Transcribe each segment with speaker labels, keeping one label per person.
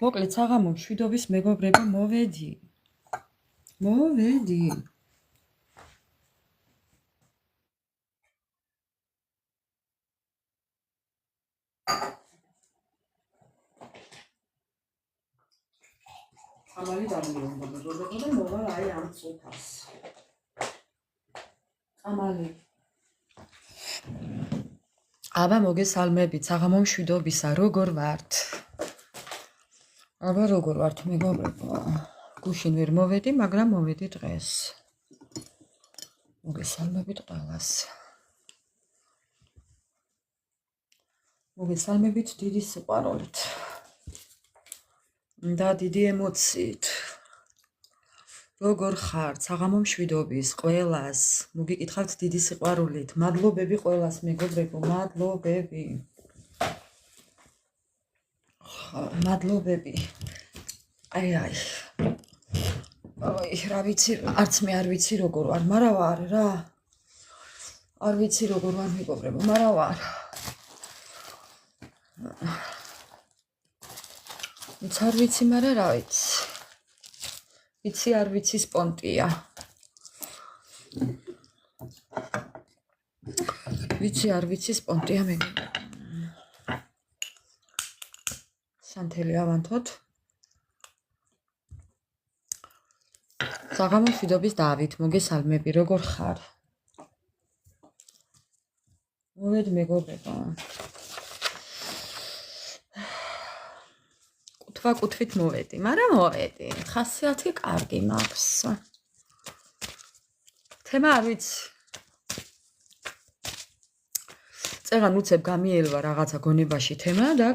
Speaker 1: მოკლედ საღამო მშვიდობის მეგობრებო, მოვედი. ამალი დამიუნდა მეგობრებო და მოვალ აი ამ წუთას. ამალი. აბა მოგესალმებით, საღამო მშვიდობისა, როგორ ვართ? აბა როგორ ვართ მეგობრებო? გუშინ ვერ მოვედი, მაგრამ მოვედი დღეს. მოგესალმებით ყველას. მოგესალმებით დიდი სიყვარულით. და დიდი ემოციით. როგორ ხართ? საღამო მშვიდობის ყველას. მოგიკითხავთ დიდი სიყვარულით. მადლობები ყველას მეგობრებო, მადლობები. მადლობები. აი, რა ვიცი, არც მე არ ვიცი როგორ ვარ, მაგრამ ვარ რა. არ ვიცი როგორ ვარ მეგობრებო, მაგრამ ვარ. არ ვიცი, მაგრამ რა ვიცი. ვიცი არ ვიცი სპონტია. ვიცი არ ვიცი სპონტია მეგობრებო. სანთელი ავანთოთ. საღამო მშვიდობის დავით, მოგესალმები, როგორ ხარ? მოვედი მეგობრებო. კუთვით მოვედი, მაგრამ მოვედი. ხასიათი კარგი მაქვს. თემა არ ვიცი. წეგან უცებ გამიელვა რაღაცა გონებაში თემა და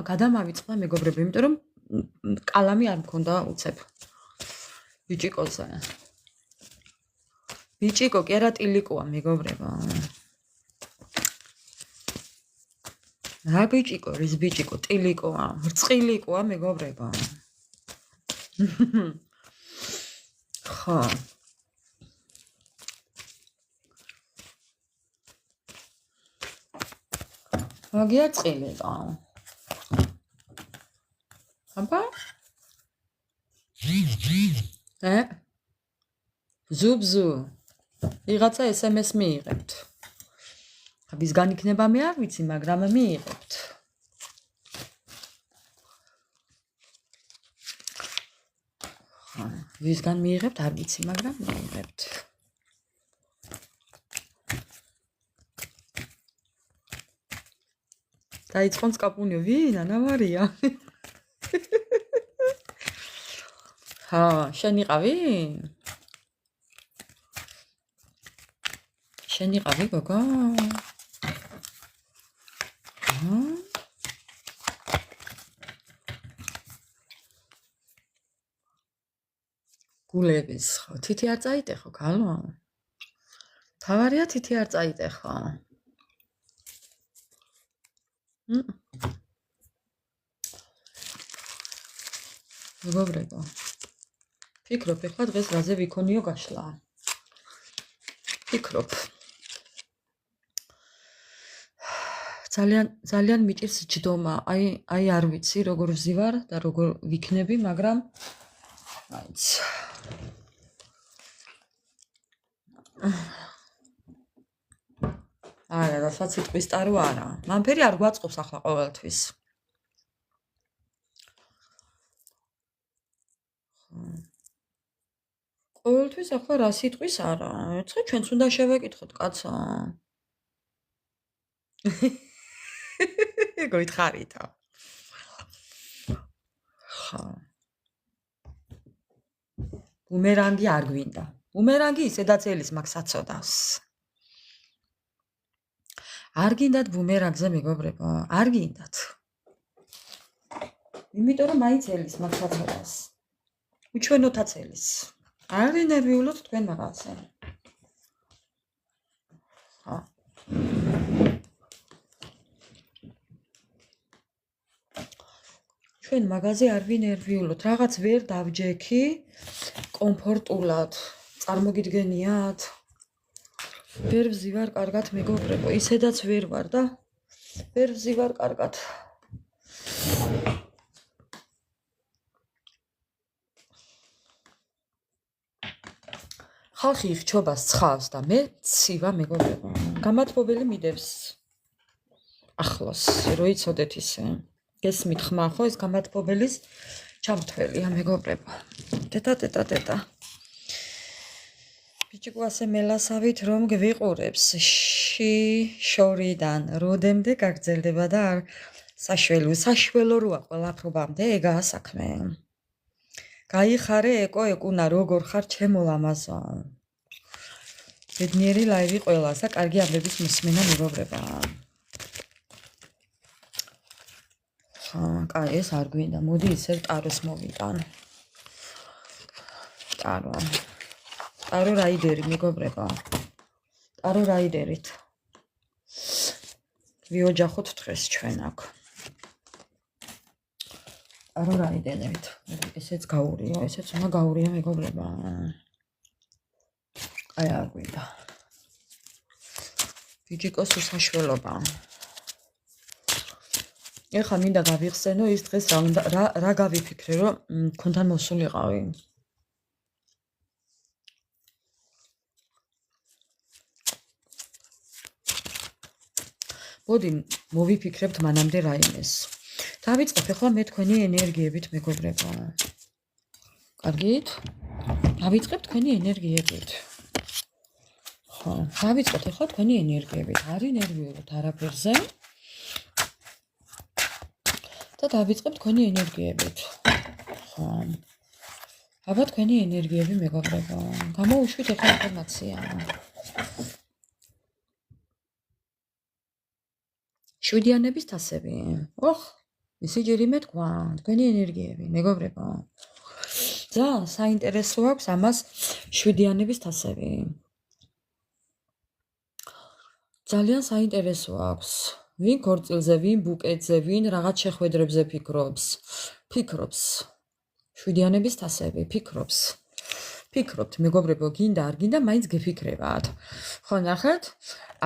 Speaker 1: გადამავიწყდა მეგობრებო, იმიტომ რომ კალამი არ მქონდა უცებ. ბიჭიკოზე. ბიჭიკო კი არა ტილიკოა მეგობრებო. რა ბიჭიკო, რის ბიჭიკო, ტილიკოა, რწყილიკოა მეგობრებო. ხო. მაგია წილიკო. აბა? ზუბზუ. ვიღაცა SMS მიიღებთ. ვისგან იქნება მე არ ვიცი, მაგრამ მიიღებთ. ვისგან მიიღებთ არ ვიცი, მაგრამ მიიღებთ. დაიწყონ სკაპუნიო, ვინ? ანამარია. შენ იყავი? შენ იყავი გოგო? გულების ხო, თითი არ წაიტეხო, გალო? თავარია თითი არ წაიტეხო. მეგობრებო. ფიქრობ, ეხლა დღეს რაზე ვიქონიო გაშლა. ფიქრობ. ძალიან მიტირს ჯდომა. აი არ ვიცი როგორ ვზივარ და როგორ ვიქნები, მაგრამ აიც. არა, რასაც სიტყვის ტარო არა. მანფერი არ გვაწყობს ახლა ყოველთვის. ყოველთვის ახლა რა სიტყვის არა. ეხლა ჩვენც უნდა შევეკითხოთ, კაცო. გოითხარითო. ხა. ბუმერანგი არ გვინდა. ბუმერანგი ისედაც ელის მაგ საცოდავს. არ გინდათ ბუმერანგზე მეგობრებო, არ გინდათ. იმიტომ რომ მაინც ელის მაგ საცოდავს. უჩვენოთაც ელის. არ ნერვიულოთ თქვენ მაღალზე. ხა. ჩვენ მაღაზე არ ვინერვიულოთ, რაღაც ვერ დავჯექი კომფორტულად. წარმოგიდგენიათ? ვერ ვზივარ კარგად მეგობრებო, ისედაც ვერ ვარ და ვერ ვზივარ კარგად. ხალხი იხჩობას ცხავს და მე ცივა მეგობრებო. გამათბობელი მიდევს ახლოს, რო იცოდეთ ისე. გესმით ხმა ხო ეს გამათბობელის ჩამთველია მეგობრებო. დედა. ბიჭიკო ასე მელასავით რომ გვიყურებს შორიდან როდემდე გაგრძელდება და არ საშველო როა ყველაფრობამდე ეგაა საქმე. გაიხარე ეკუნა როგორ ხარ ჩემო ლამაზო. ბედნიერი ლაივი ყველას და კარგი ამბების მოსმენა მეგობრებო. კაი ეს არ გვინდა. მოდი ისევ ტაროს მოვიტან. ტარო რაიდერი მეგობრებო. ტარო რაიდერით. ვიოჯახოთ დღეს ჩვენ აქ. ტარო რაიდერით. ესეც გაურია, ესეც უნდა გაურია მეგობრებო. აი არ გვინდა. ბიჭიკოს უსაშველობა. ეხლა მინდა გავიხსენო ის დღეს რა გავიფიქრე რომ ქონთან მოსულიყავი. მოდი მოვიფიქრებთ მანამდე რაიმეს. დავიწყოთ ახლა მე თქვენი ენერგიებით მეგობრებო. კარგით? დავიწყებ თქვენი ენერგიებით. ხო, დავიწყოთ ახლა თქვენი ენერგიებით. არი ნერვიულობთ არაფერზე. და დავიწყებ თქვენი ენერგიებით. ხო. აბა თქვენი ენერგიები მეგობრებო. გამოუშვით ახლა ინფორმაცია. შვიდიანების თასები. ოხ, ისი ჯერ იმედ თქვა, თქვენი ენერგიები, მეგობრებო. ძალიან საინტერესო აქვს ამას შვიდიანების თასები. ძალიან საინტერესო აქვს. ვინ ქორწილზე, ვინ ბუკეტზე, ვინ რაღაც შეხვედრებზე ფიქრობს. შვიდიანების თასები, ფიქრობთ, მეგობრებო, გინდა არ გინდა, მაინც გეფიქრებათ. ხო, ნახეთ,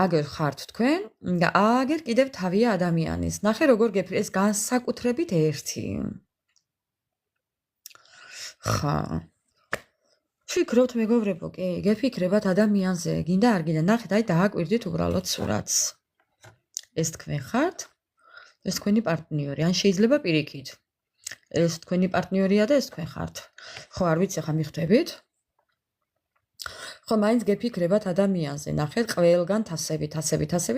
Speaker 1: აგერ ხართ თქვენ და აგერ კიდევ თავია ადამიანის. ნახე როგორ ეს განსაკუთრებით ერთი. ხა. ფიქრობთ მეგობრებო, კი, გეფიქრებათ ადამიანზე, გინდა არ გინდა, ნახეთ, აი დააკვირდით უბრალოდ სურათს. ეს თქვენ ხართ, ეს თქვენი პარტნიორი, ან შეიძლება პირიქით. ეს თქვენი პარტნიორია და ეს თქვენ ხართ. ხო, არ ვიცი, ხა მიხვდებით? ხო, მაინც გეფიქრებათ ადამიანზე. ნახეთ, ყველგან თასები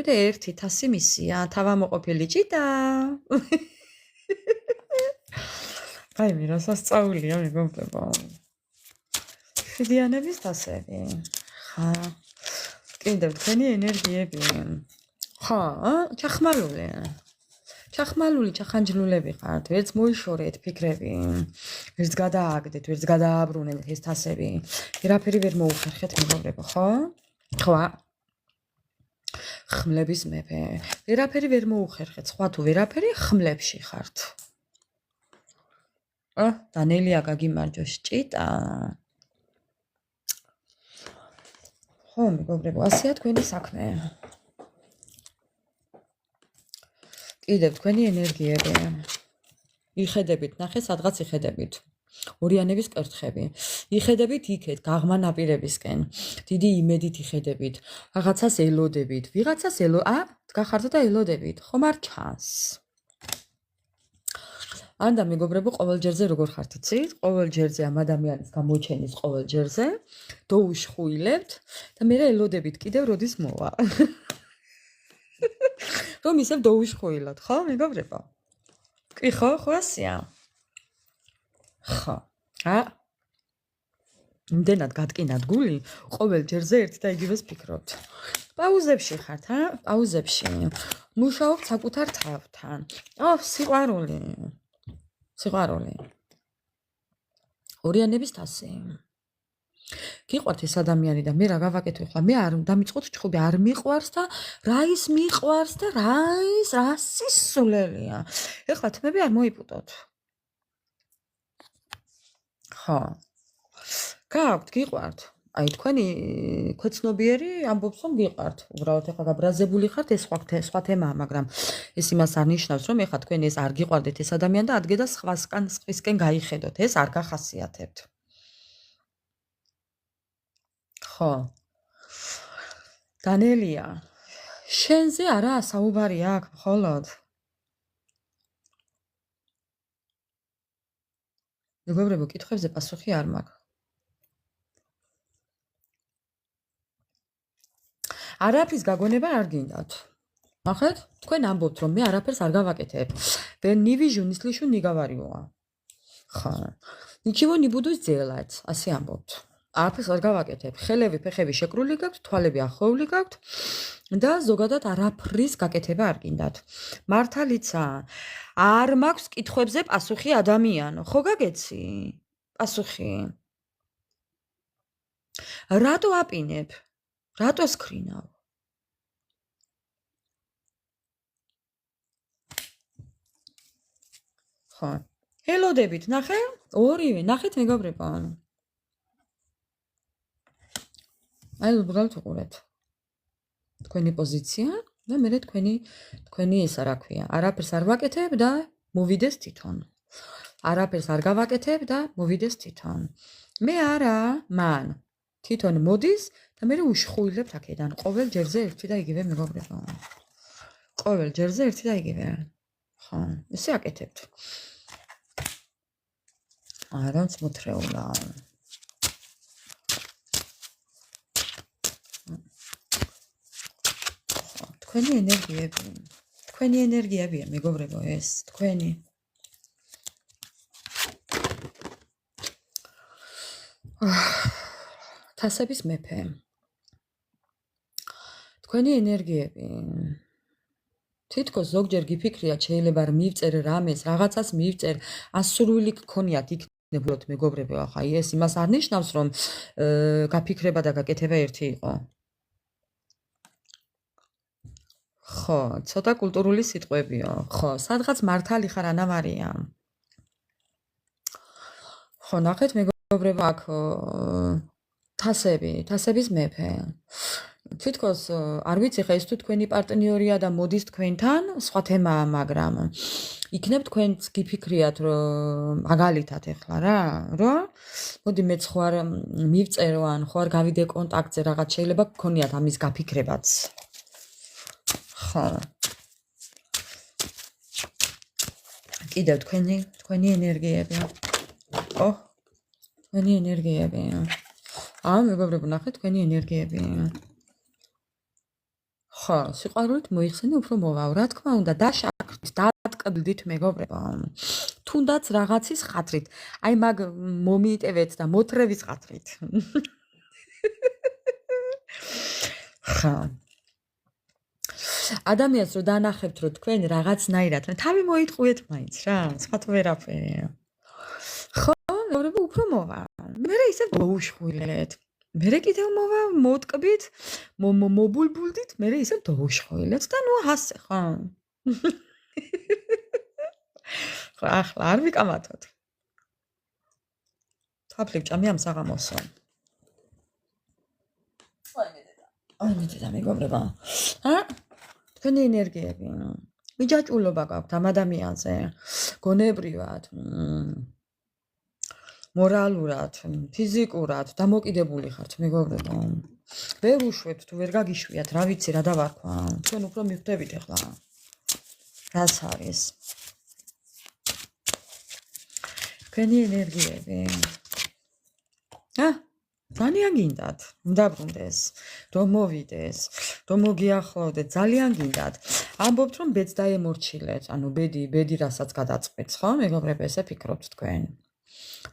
Speaker 1: და ერთი თასი მისია, თავამოყოფილი ჭიტა. აი, მე რა სასწაულია მეგობრებო. შვიდიანების თასები. ხა. კიდევ თქვენი ენერგიები. ხა, ჩახმალული, ჩახანჯლულები ხართ, ვერც მოიშორეთ ფიქრები, ვერც გადააგდეთ, ვერც გადააბრუნეთ ეს თასები. ვერაფერი ვერ მოუხერხეთ მეგობრებო, ხო? ხო. ხმლების მეფე. ვერაფერი ვერ მოუხერხეთ, სხვა თუ ვერაფერი ხმლებში ხართ. დანელია გაგიმარჯოს ჭიტა. ხო, მეგობრებო, ასეა თქვენი საქმე. კიდევ თქვენი ენერგიები. იხედებით, ნახე, სადღაც იხედებით. ორიანების კერთხები. იხედებით იქეთ, გაღმა ნაპირებისკენ. დიდი იმედით იხედებით. რაღაცას ელოდებით. ვიღაცას გახართ და ელოდებით. ხომ არ ჩანს? ანდა მეგობრებო, ყოველ ჯერზე როგორ ხართ იცით? ყოველ ჯერზე ამ ადამიანის გამოჩენის ყოველ ჯერზე დაუშხუილებთ და მე ელოდებით კიდევ როდის მოვა. რომ ისევ დაუშხუილოთ, ხო, მეგობრებო? კი, ხო, ასეა. ხო. იმდენად გადკინათ გული, ყოველ ჯერზე ერთ და იგივეს ფიქრობთ. პაუზებში ხართ, პაუზებში. მუშაობთ საკუთარ თავთან. სიყვარული. ორიანების თასი. გიყვართ ეს ადამიანი და მე რა გავაკეთო ახლა? მე არ დამიწყოთ ჩხუბი, არ მიყვარს და რაის მიყვარს და რა სისულელია. ეხლა თმები არ მოიპუტოთ. ხო. გააქვთ, გიყვართ. აი თქვენი ქვეცნობიერი ამბობს რომ გიყვართ. უბრალოდ ეხლა გაბრაზებული ხართ, ეს სხვა თემაა, მაგრამ ეს იმას არ ნიშნავს რომ ეხლა თქვენ ეს არ გიყვარდეთ ეს ადამიანი და ადგე და სხვისკენ გაიხედოთ. ეს არ გახასიათებთ. ხო. დანელია, შენზე არა საუბარი აქ მხოლოდ. მეგობრებო, კითხვებზე პასუხი არ მაქვს. არაფრის გაგონება არ გინდათ. ნახეთ, თქვენ ამბობთ, რომ მე არაფერს არ გავაკეთებ. Wenn nie wieso nicht liшу nie говорю. ხო. Ничего не буду сделать, ასე ამბობთ. არაფერს არ გავაკეთებ. ხელები, ფეხები შეკრული გაქვთ, თვალები ახლოვლი გაქვთ და ზოგადად არაფრის გაკეთება არ გინდათ. მართალიცა, არ მაქვს კითხვებზე პასუხი ადამიანო. ხო გაგეცი? პასუხი. რატო აპინებ? რატო სკრინავ? ხო. ელოდებით, ნახე? ორივე, ნახეთ მეგობრებო. აი, უბრალოდ უყურეთ. თქვენი პოზიცია და მე თქვენი ისა რა ქვია. არაფერს არ ვაკეთებ და მოვიდეს თვითონ. არაფერს არ გავაკეთებ და მოვიდეს თვითონ. მე არა, მან თვითონ მოდის და მე უშხუილებ აქედან. ყოველ ჯერზე ერთი და იგივე მეგობრებო. ყოველ ჯერზე ერთი და იგივე. ხო, ესე აკეთებთ. არც მოთრეულა. თქვენი ენერგიებია მეგობრებო ეს, თქვენი. თასების მეფე. თქვენი ენერგიები. თითქოს ზოგჯერ გიფიქრიათ, შეიძლება რომ მივწერ რამეს, რაღაცას მივწერ, ასურვილი გქონიათ იქნებოდოთ მეგობრებო, ახლა ეს იმას არ ნიშნავს, რომ გაფიქრება და გაკეთება ერთი იყო. ხო, ცოტა კულტურული სიტყვებიო. ხო, სადღაც მართალი ხარ ანა მარია. ხო, ნახეთ მეგობრებო, აქ თასების მეფე. თითქოს არ ვიცი ხა ეს თუ თქვენი პარტნიორია და მოდის თქვენთან, სხვა თემაა, მაგრამ იქნებ თქვენც გიფიქრიათ, რომ მაგალითად ეხლა რა, რომ მოდი მეც ხო არ მივწერო ან ხო არ გავიდე კონტაქტზე, რაღაც შეიძლება გქონიათ ამის გაფიქრებაც. ხო. კიდევ თქვენი ენერგიები. ო, თქვენი ენერგიები. მეგობრებო, ნახეთ თქვენი ენერგიები. ხო, სიყვარულით მოიხსენე უფრო მოვალ. რა თქმა უნდა, დაშაქვთ, დატკბდით მეგობრებო. თუნდაც რაღაცის ხათრით. აი მაგ მომიტევეთ და მოთრევის ხათრით. ხო. ადამიანს რო დანახებთ, რომ თქვენ რაღაცნაირად, თავი მოიტყუეთ მაინც რა, სხვა თუ ვერაფერი. ხო, მეგობრებო, უფრო მოვა. მე ისე მოუშხვილეთ. მე კიდევ მოვა, მოტკბით, მობულბულდით, მე ისე დაუშხვილეთ და ნუ ასე, ხო. ხო, ახლა არ ვიკამათოთ. თაფლი ჭამი ამ საღამოსო. აი მე დედა მეგობრებო. თქვენი ენერგიები. მიჯაჭულობა გაქვთ ამ ადამიანზე. გონებრივად. მორალურად, ფიზიკურად დამოკიდებული ხართ მეგობრებო. ვერ უშვებთ თუ ვერ გაგიშვიათ, რა ვიცი რა დავარქვა. თქვენ უფრო მიხვდებით ახლა. რას არის? თქვენი ენერგიები. ძალიან გინდათ, უნდა ბრუნდეს, რომ მოვიდეს, რომ მოგიახლოვდეთ, ძალიან გინდათ. ამბობთ რომ ბედს დაემორჩილეთ, ანუ ბედი რასაც გადაწყვეტს, ხო? მეგობრებო, ესე ფიქრობთ თქვენ.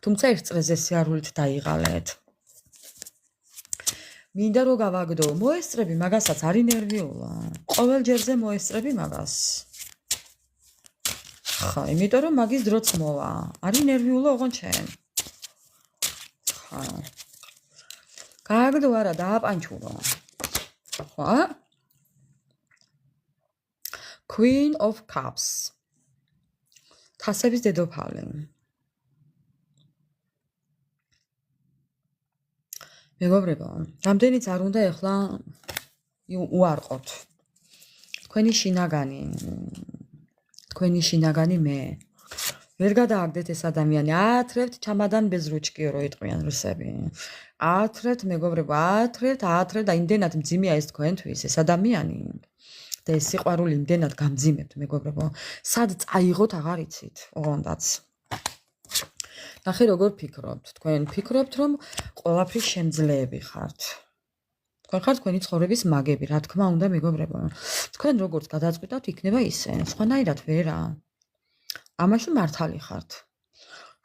Speaker 1: თუმცა ერთ წრეზე სიარულით დაიღალეთ. მინდა რომ გავაგდო, მოესწრები მაგასაც, არის ნერვიულა. ყოველ ჯერზე მოესწრები მაგას. ხო, იმიტომ რომ მაგის დროც მოვა. არის ნერვიულა ოღონ ჩემ. ხო. გააგდო არა, დააპანჩურო. ხო? Queen of Cups. თასების დედოფალი. მეგობრებო, რამდენიც არ უნდა ეხლა უარყოთ. თქვენი შინაგანი მე. ვერ გადააგდეთ ეს ადამიანი, ათრევთ ჩამადან без ручки რო იტყვიან რუსები. ათრევთ მეგობრებო, ათრევთ და იმდენად მძიმეა ეს თქვენთვის ეს ადამიანი. და ეს სიყვარული იმდენად გამძიმებთ მეგობრებო. სად წაიღოთ აღარ იცით, ოღონდაც. ნახე როგორ ფიქრობთ, თქვენ ფიქრობთ რომ ყველაფრის შემძლეები ხართ. თქვენ ხართ თქვენი ცხოვრების მაგები, რა თქმა უნდა მეგობრებო. თქვენ როგორც გადაწყვიტავთ, იქნება ისე, სხვანაირად ვერა. ამაში მართალი ხართ.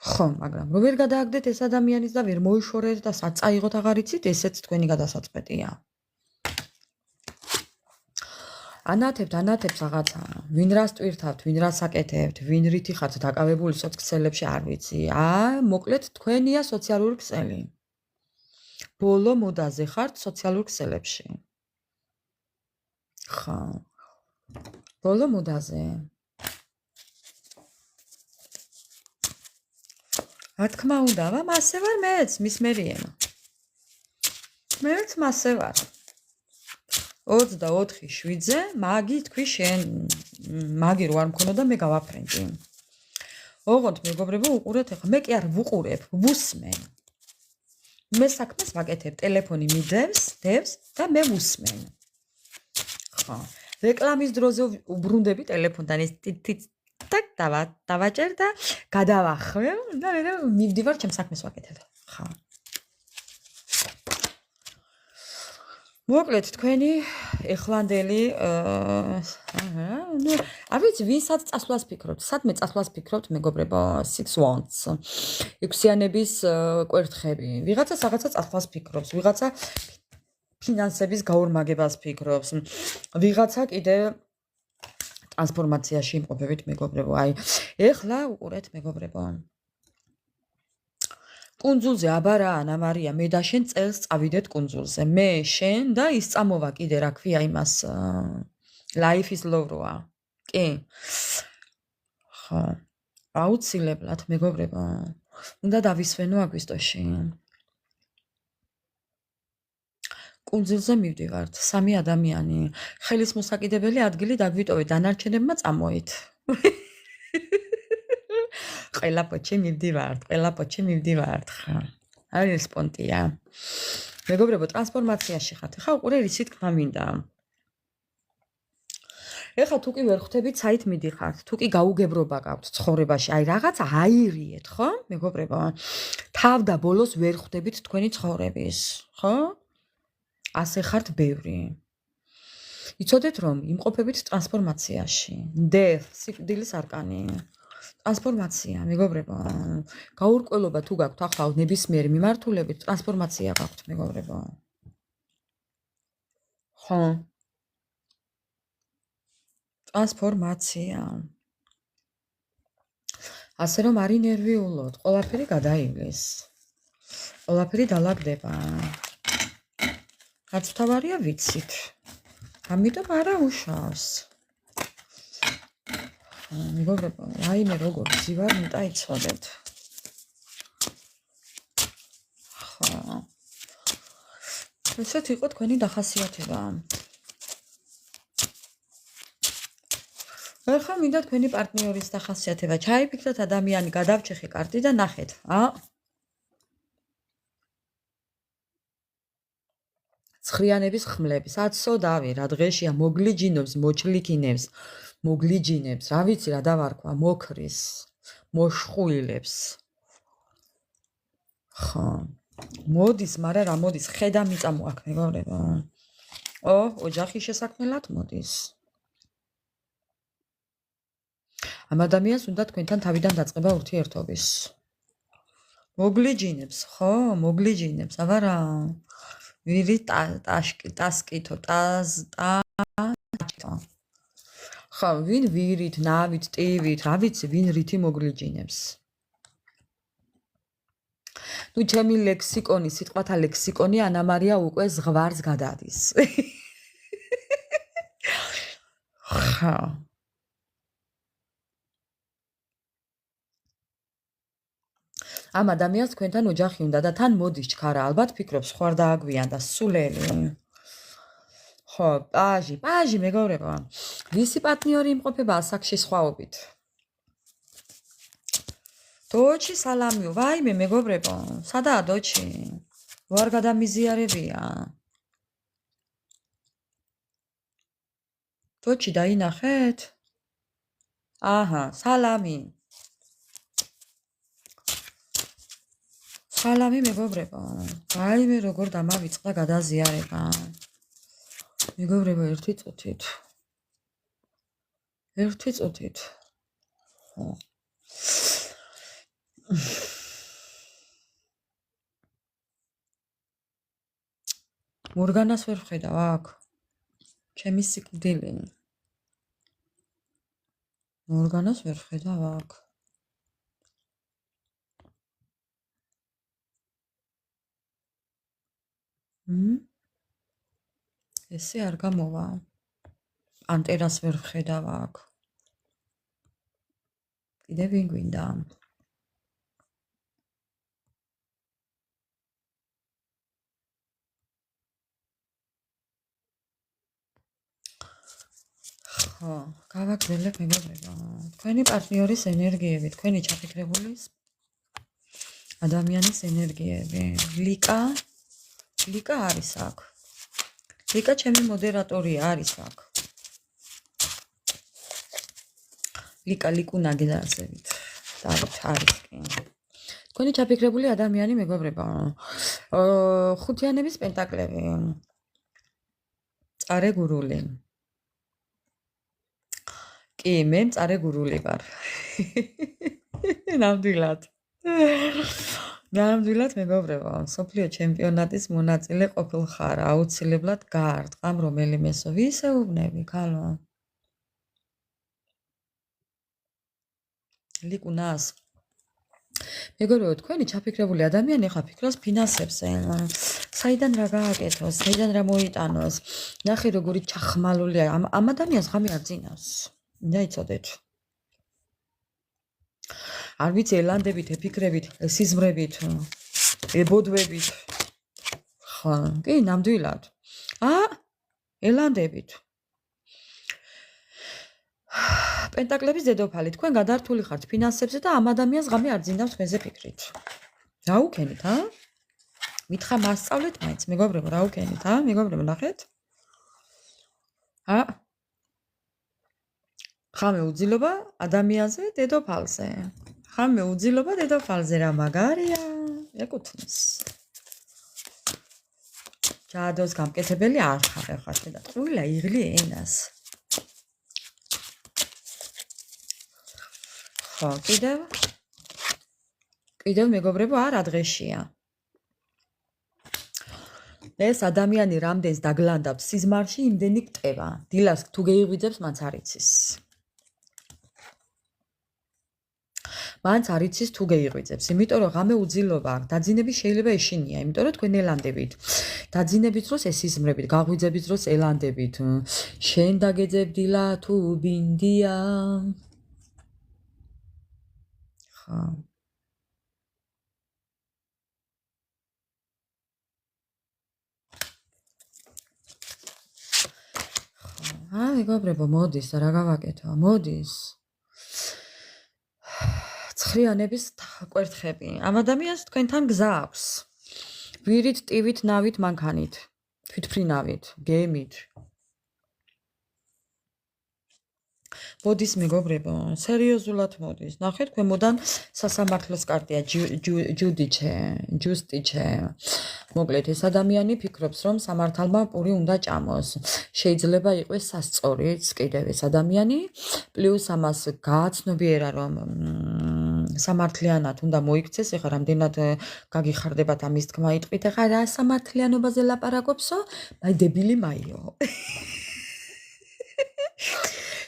Speaker 1: ხო, მაგრამ რო ვერ გადააგდეთ ეს ადამიანის და ვერ მოიშორეთ და სად წაიღოთ აღარ იცით, ესეც თქვენი გადასაწყვეტია. ანათებთ რაღაცა, ვინ რას ტვირთავთ, ვინ რას აკეთებთ, ვინ რითი ხართ დაკავებული სოციალებში არ ვიცი. მოკლედ თქვენია სოციალური ქსელი. ბოლო მოდაზე ხართ სოციალურ ქსელებში. ხო. ბოლო მოდაზე. რა თქმა უნდა, მასე ვარ მეც, მის მერიემა. მეც მასე ვარ. 24/7-ზე მაგი თქვი შენ, მაგი რო არ მქონოდა მე გავაფრენდი. ოღონდ მეგობრებო, უყურეთ ახლა, მე კი არ ვუყურებ, ვუსმენ. მე საქმეს ვაკეთებ, ტელეფონი მიდევს, დევს და მე ვუსმენ. ხო. რეკლამის დროზე უბრუნდები ტელეფონთან ეს ტაკ დავაჭერ და გადავახვევ და მე მივდივარ ჩემ საქმეს ვაკეთებ. ხო. მოკლედ თქვენი ეხლანდელი არ ვიცი ვისაც წასვლას ფიქრობთ, სადმე წასვლას ფიქრობთ მეგობრებო, six wands. ექვსიანების კვერთხები. ვიღაცა რაღაცა წასვლას ფიქრობს, ვიღაცა ფინანსების გაორმაგებას ფიქრობს. ვიღაცა კიდე ტრანსფორმაციაში იმყოფებით მეგობრებო. აი, ეხლა უყურეთ მეგობრებო. კუნძულზე აბარა ანა მარია, მე და შენ წელს წავიდეთ კუნძულზე. მე, შენ და ის წამოვა კიდე რა ქვია იმას life is love როა. კი. ხო. აუცილებლად მეგობრებო. უნდა დავისვენო აგვისტოში. კუნძულზე მივდივართ, 3 ადამიანი. ხელის მოსაკიდებელი ადგილი დაგვიტოვეთ, დანარჩენებმა წამოით. ყველა პოჩი მივდივართ, ხა. არის პონტია. მეგობრებო, ტრანსფორმაციაში ხართ. ხა უყურე რისი თქმა მინდა. ეხლა თუ კი ვერ ხვდებით, საით მიდიხართ, თუ კი გაუგებრობა გაქვთ ცხოვრებაში, აი რაღაც აირიეთ, ხო? მეგობრებო, თავ და ბოლოს ვერ ხვდებით თქვენი ცხოვრების, ხო? ასე ხართ ბევრი. იცოდეთ რომ იმყოფებით ტრანსფორმაციაში. death, სიკვდილის არკანი. ტრანსფორმაცია, მეგობრებო. გაურკვევლობა თუ გაქვთ ახლა ნებისმიერი მიმართულებით, ტრანსფორმაცია გაქვთ, მეგობრებო. ხო. ტრანსფორმაცია. ასე რომ არ ინერვიულოთ, ყველაფერი გადაივლის. ყველაფერი დალაგდება. რაც თავარია ვიცით. ამიტომ არა უშავს. მეგობრებო, რაიმე როგორ ძივარ ნეტა იცოდეთ. ხო. ესეთ იყო თქვენი დახასიათება. ახლა მინდა თქვენი პარტნიორის დახასიათება. ჩაიფიქროთ ადამიანი, გადავჭეხე კარტი და ნახეთ, ცხრიანების ხმლების, აცოდავი, რა დღეშია, მოგლიჯინობს, მოჩლიქინებს, მოგლიჯინებს, რა ვიცი, რა დავარქვა, მოკრის, მოშხუილებს. ხო. მოდის, მაგრამ რა მოდის, ხედა მიწამო აქ, მეგობრებო. ოჯახის შესაქმნელად მოდის. ამ ადამიანს უნდა თქვენთან თავიდან დაწყება ურთიერთობის. მოგლიჯინებს, ხო, მოგლიჯინებს, აბარა. ვირი ტასკითო, ხო, ვინ ვირით, ნავით, ტივით, რა ვიცი, ვინ რითი მოგლიჯინებს. ნუ ჩემი ლექსიკონი, სიტყვათა ლექსიკონი ანა მარია უკვე ზღვარს გადადის. ხო. ამ ადამიანს თქვენთან ოჯახი უნდა და თან მოდის ჩქარა, ალბათ ფიქრობს ხوار დააგვიანდა სულელი. ხო, პაჟი მეგობრებო. ვისი პარტნიორი იმყოფება ასაკში სხვაობით? დოჩი სალამიო, ვაიმე მეგობრებო, სადაა დოჩი? ვარ გადამიზიარებია. დოჩი დაინახეთ? აჰა, სალამი. სალამი მეგობრებო. ვაიმე როგორ დამავიწყდა გადაზიარება. მეგობრებო, ერთი წუთით. მორგანას ვერ ვხედავ აქ. ჩემი სიკვდილი. მორგანას ვერ ვხედავ აქ. ესე არ გამოვა. პანტერას ვერ ვხედავ აქ. კიდე ვინ გვინდა? ხო, გავაგრძელებ მეგობრებო. თქვენი პარტნიორის ენერგიები, თქვენი ჩაფიქრებულის ადამიანის ენერგიები. ლიკა არის აქ. ლიკა ჩემი მოდერატორია არის აქ. ლიკუნა გეზარზებით. არის კი. თქვენი ჩაფიქრებული ადამიანი მეგობრებო. ხუთიანების პენტაკლები. წარე გურული. კი, მე მწარე გურული ვარ. ნამდვილად მეგობრებო, სოფლიო ჩემპიონატის მონაწილე ყოფილ ხარ, აუცილებლად გაარტყამ რომელიმესო. ვისეუბნები, ქალო? ლიკუნას. მეგობრებო, თქვენი ჩაფიქრებული ადამიანი ხა ფიქრობს ფინანსებზე. საიდან რა გააკეთოს, საიდან რა მოიტანოს. ნახე როგორი ჩახმალულია. ამ ადამიანს ღამე არ ძინავს. დაიცოდეთ. არ ვიცი ელანდებით, ეფიქრებით, სიზმრებით, ებოდვებით. ხო, კი, ნამდვილად. ელანდებით. პენტაკლების დედოფალი, თქვენ გადართული ხართ ფინანსებზე და ამ ადამიანს ღამე არ ძინავს თქვენზე ფიქრით. რა უკენით, მითხრა მასწავლეთ მაინც, მეგობრებო, რა უკენით, მეგობრებო, ნახეთ? ხამე უძილობა ადამიანზე, დედოფალზე. ხამე უძილობა დედოფალზე, რა მაგარია, ეკუთვნის. ჯადოს გამკეთებელი არ ხარ, ახლა შედა. ტყუილა იღლი ენას. ხო, კიდევ მეგობრებო, არა დღეშია. ეს ადამიანი რამდენს დაგლანდავს სიზმარში, იმდენი გტება. დილას თუ გეიღვიძებს, მანც არ იცის. მანც არ იცის თუ გეიღვიძებს, იმიტომ რომ ღამე უძილობა აქვს. დაძინები შეიძლება ეშინია, იმიტომ რომ თქვენ ელანდებით. დაძინებით დროს ესიზმრებით, გაღვიძებით დროს ელანდებით. შენ დაგეძებდილა თუ ბინდია. ხო. მეგობრებო, მოდის რა გავაკეთო? მოდის. ცხრიანების კვერთხები. ამ ადამიანს თქვენთან გზა აქვს. ვირით, ტივით, ნავით, მანქანით, თვითფრინავით, გემით. მოდის მეგობრებო, სერიოზულად მოდის. ნახეთ, ქვემოდან სასამართლოს კარტია ჯუსტიჩე. მოკლედ, ეს ადამიანი ფიქრობს, რომ სამართალმა პური უნდა ჭამოს. შეიძლება იყოს სასწორიც კიდევ ეს ადამიანი, პლუს ამას გააცნობიერა, რომ სამართლიანად უნდა მოიქცეს. ეხლა რამდენად გაგიხარდებათ ამის თქმა იტყვით. ეხლა რა სამართლიანობაზე ლაპარაკობსო? აი დებილი მაიო.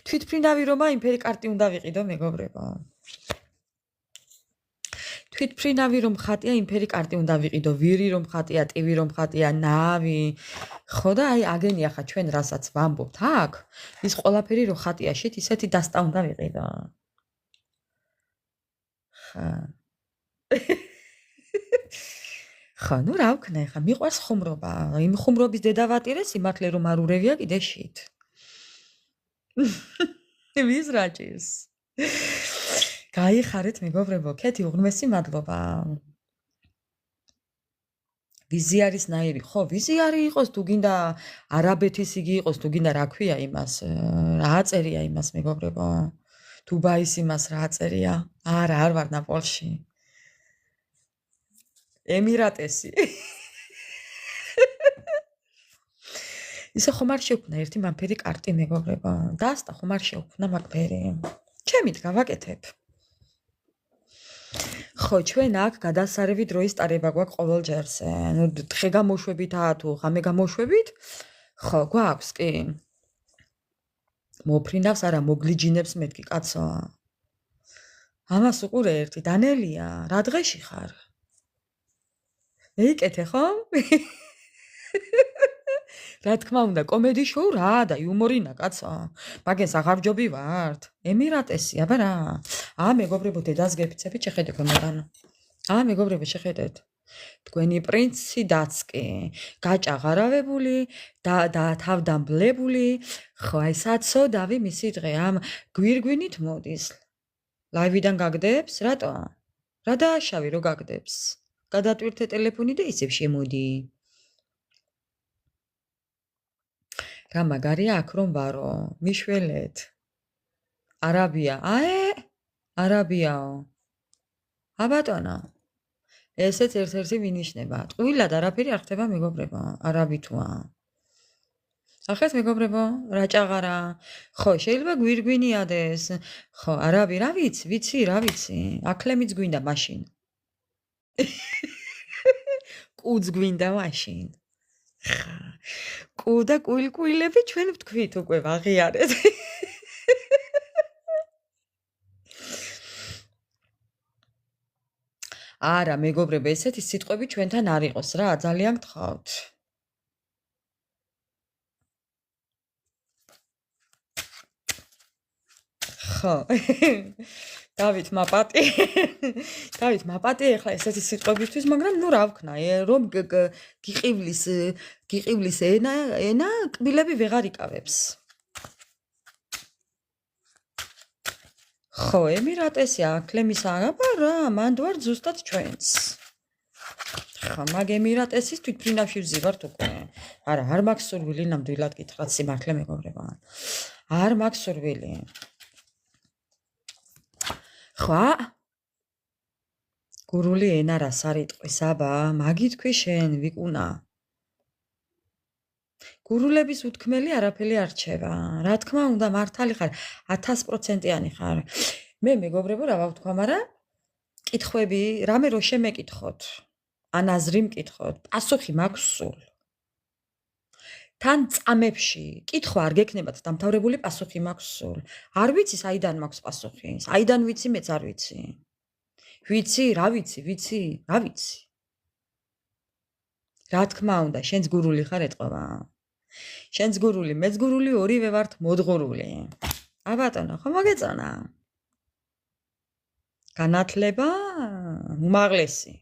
Speaker 1: თვითფრინავი რომა იმფერი კარტი უნდა ვიყიდო მეგობრებო. თვითფრინავი რომ ხატია იმფერი კარტი უნდა ვიყიდო. ვირი რომ ხატია, ტივი რომ ხატია, ნავი. ხო და აი აგენია ხა ჩვენ რასაც ვამბობთ აქ, ის ყველაფერი რო ხატია შეთ ისეთი დასტა უნდა ვიყიდო. ხა, ნუ რა ვქნა ხა, მიყვარს ხუმრობა. იმ ხუმრობის დედავატირე სიმართლე რომ არ ურევია კიდე შით. ვის რაჭის? გაიხარეთ მეგობრებო, ქეთი უღრმესი მადლობა. ვიზი არის ნაირი, ხო, ვიზი არის იყოს, თუ გინდა არაბეთის იგი იყოს, თუ გინდა რა ქვია იმას, რა აწერია იმას მეგობრებო. დუბაის იმას რა აწერია? არა, არ ვარ ნაპოლში. ემირატესი. ისე ხომ არ შევქნა ერთი მანფერი კარტი მეგობრებო. დასტა ხომ არ შევქნა მაგფერი. ჩემით გავაკეთებ. ხო, ჩვენ აქ გადასარევი დროის ტარება გვაქვს ყოველ ჯერზე. ნუ დღე გამოშვებითაა თუ ღამე გამოშვებით? ხო, გვაქვს კი. მოფრინავს არა მოგლიჯინებს მეთქი კაცო. ამას უყურე ერთი დანელია, რა დღეში ხარ? მეიკეთე ხომ? რა თქმა უნდა, კომედი შოუ რა და იუმორინა კაცო. მაგენს აღარ ჯობივართ. ემირატესი, აბა რა. მეგობრებო, დედას გეფიცებით, შეხედე ქვემოდან. მეგობრებო, შეხედეთ. თქვენი პრინცი დაცკი, გაჭაღარავებული და თავდამბლებული. ხო, აი საცოდავი მისი დღე ამ გვირგვინით მოდის. ლაივიდან გაგდებს? რატო? რა დააშავი რო გაგდებს? გადატვირთე ტელეფონი და ისევ შემოდი. რა მაგარია აქ რომ ვარო, მიშველეთ. არაბია, არაბიაო. აბატონო. ესეც ერთ-ერთი მინიშნება. ტყუილად არაფერი არ ხდება მეგობრებო, არაბი თუა. ახეთ მეგობრებო, რა ჭაღარა. ხო, შეიძლება გვირგვინიადეს. ხო, არაბი, რა ვიცი, რა ვიცი. აკლემიც გვინდა მაშინ. კუც გვინდა მაშინ. ხა. კუ და კუილკუილები ჩვენ ვთქვით უკვე ვაღიარეთ. არა, მეგობრებო, ესეთი სიტყვები ჩვენთან არ იყოს რა, ძალიან გთხოვთ. ხო. დავით მაპატი. დავით მაპატი ახლა ესეთი სიტყვებისთვის, მაგრამ ნუ რა ვქნა, რომ გიყივლის ენა კბილები ვეღარ იკავებს. ხო, ემირატესი აკლემის აბა რა, მანდ ვარ ზუსტად ჩვენს. ხო, მაგ ემირატესის თვითფრინავში ვზივართ უკვე. არა, არ მაქვს სურვილი ნამდვილად გითხრათ სიმართლე მეგობრებო. არ მაქვს სურვილი. ხო? გურული ენა რას არიტყვის, აბა, მაგითქვი შენ, ვიკუნა. გურულების უთქმელი არაფერი არ რჩება. რა თქმა უნდა, მართალი ხარ, 1000%-იანი ხარ. მე მეგობრებო, რა ვთქვა, მაგრამ კითხვები, რამე რო შემეკითხოთ, ან აზრი მკითხოთ, პასუხი მაქვს სულ. თან წამებში კითხვა არ გექნებათ დამთავრებული პასუხი მაქვს სულ. არ ვიცი, საიდან მაქვს პასუხი. საიდან ვიცი, მეც არ ვიცი. ვიცი, რა ვიცი. რა თქმა უნდა, შენც გურული ხარ ეტყობა. შენც გურული, მეც გურული, ორივე ვართ მოძღურული. აბატონო, ხო მოგეწონა? განათლება უმაღლესი.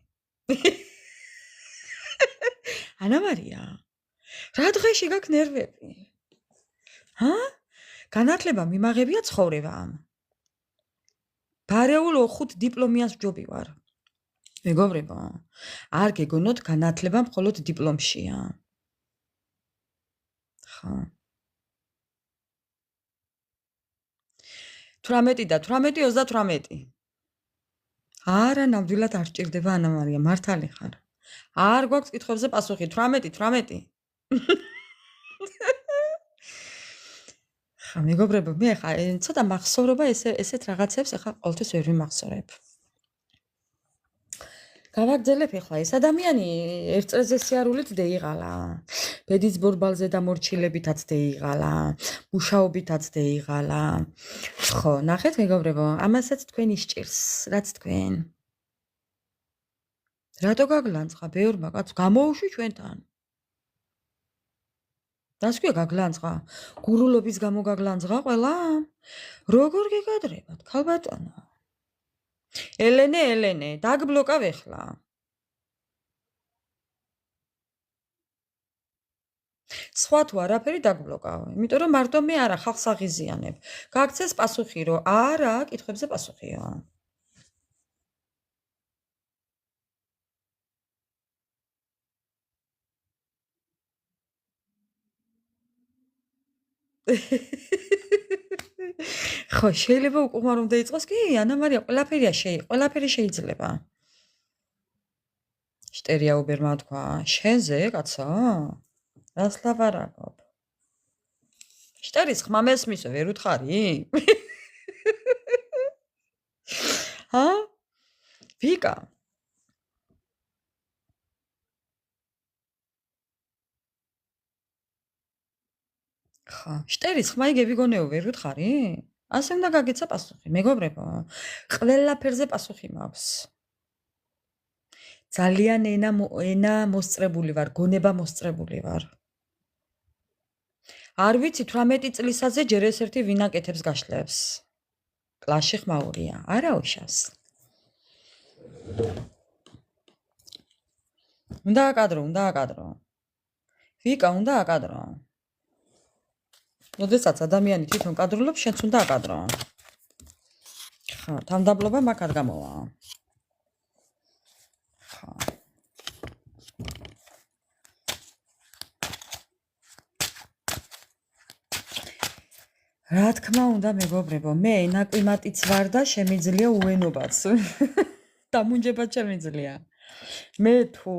Speaker 1: ანა მარია. რა დღეში გაქვს ნერვები? განათლება მიმაღებია ცხოვრებამ. ბარეულ 5 დიპლომიანს ვჯობი ვარ. მეგობრებო, არ გეგონოთ განათლება მხოლოდ დიპლომშია. ხო. 18 და 28. არა, ნამდვილად არ სჭირდება ანა მარია, მართალი ხარ. არ გვაქვს კითხვებზე პასუხი, 18. ხა, მეგობრებო, მე ხა ცოტა მახსოვრობა ესეთ რაღაცებს ახლა ყოველთვის ვერ ვიმახსოვრებ. გავაგრძელებ ახლა ეს ადამიანი ერთ წელზე სიარულით დეიღალა. ბედის ბორბალზე დამორჩილებითაც დეიღალა, მუშაობითაც დეიღალა. ხო, ნახეთ მეგობრებო, ამასაც თქვენ ისჭირს, რაც თქვენ. რატო გაგლანწყა ბევრმა კაცს გამოუშვი ჩვენთან? დასკვია გაგლანწყა? გურულობის გამო გაგლანწყა ყველა? როგორ გეკადრებათ, ქალბატონო? ელენე, დაგბლოკავ ახლა. სხვა თუ არაფერი დაგბლოკავ, იმიტომ რომ მარტო მე არა ხალხს აღიზიანებ. გაგცეს პასუხი, რომ არა, კითხვებზე პასუხია. ხო, შეიძლება უკუღმა რომ დაიწყოს კი, ანა მარია, ყველაფერი შეიძლება. შტერია უბერმა თქვა, შენზე, კაცო? რას ლაპარაკობ? შტერის ხმა მესმისო, ვერ უთხარი? ჰა? ვიკა? ხა, შტერის ხმა იგები გონეო, ვერ უთხარი? ასე უნდა გაგეცა პასუხი, მეგობრებო. ყველაფერზე პასუხი მაქვს. ძალიან ენა მოსწრებული ვარ, გონება მოსწრებული ვარ. არ ვიცი 18 წლისაზე ჯერ ეს ერთი ვინაკეთებს გაშლებს. კლასში ხმაურია, არა უშავს. უნდა აკადრო. ვიკა, უნდა აკადრო. როდესაც ადამიანი თვითონ კადრულობს, შენც უნდა აკადრო. ხა, თავმდაბლობა მაგ არ გამოვა. ხა. რა თქმა უნდა, მეგობრებო, მე ენაკვიმატიც ვარ და შემიძლია უენობაც. დამუნჯებაც შემიძლია. მე თუ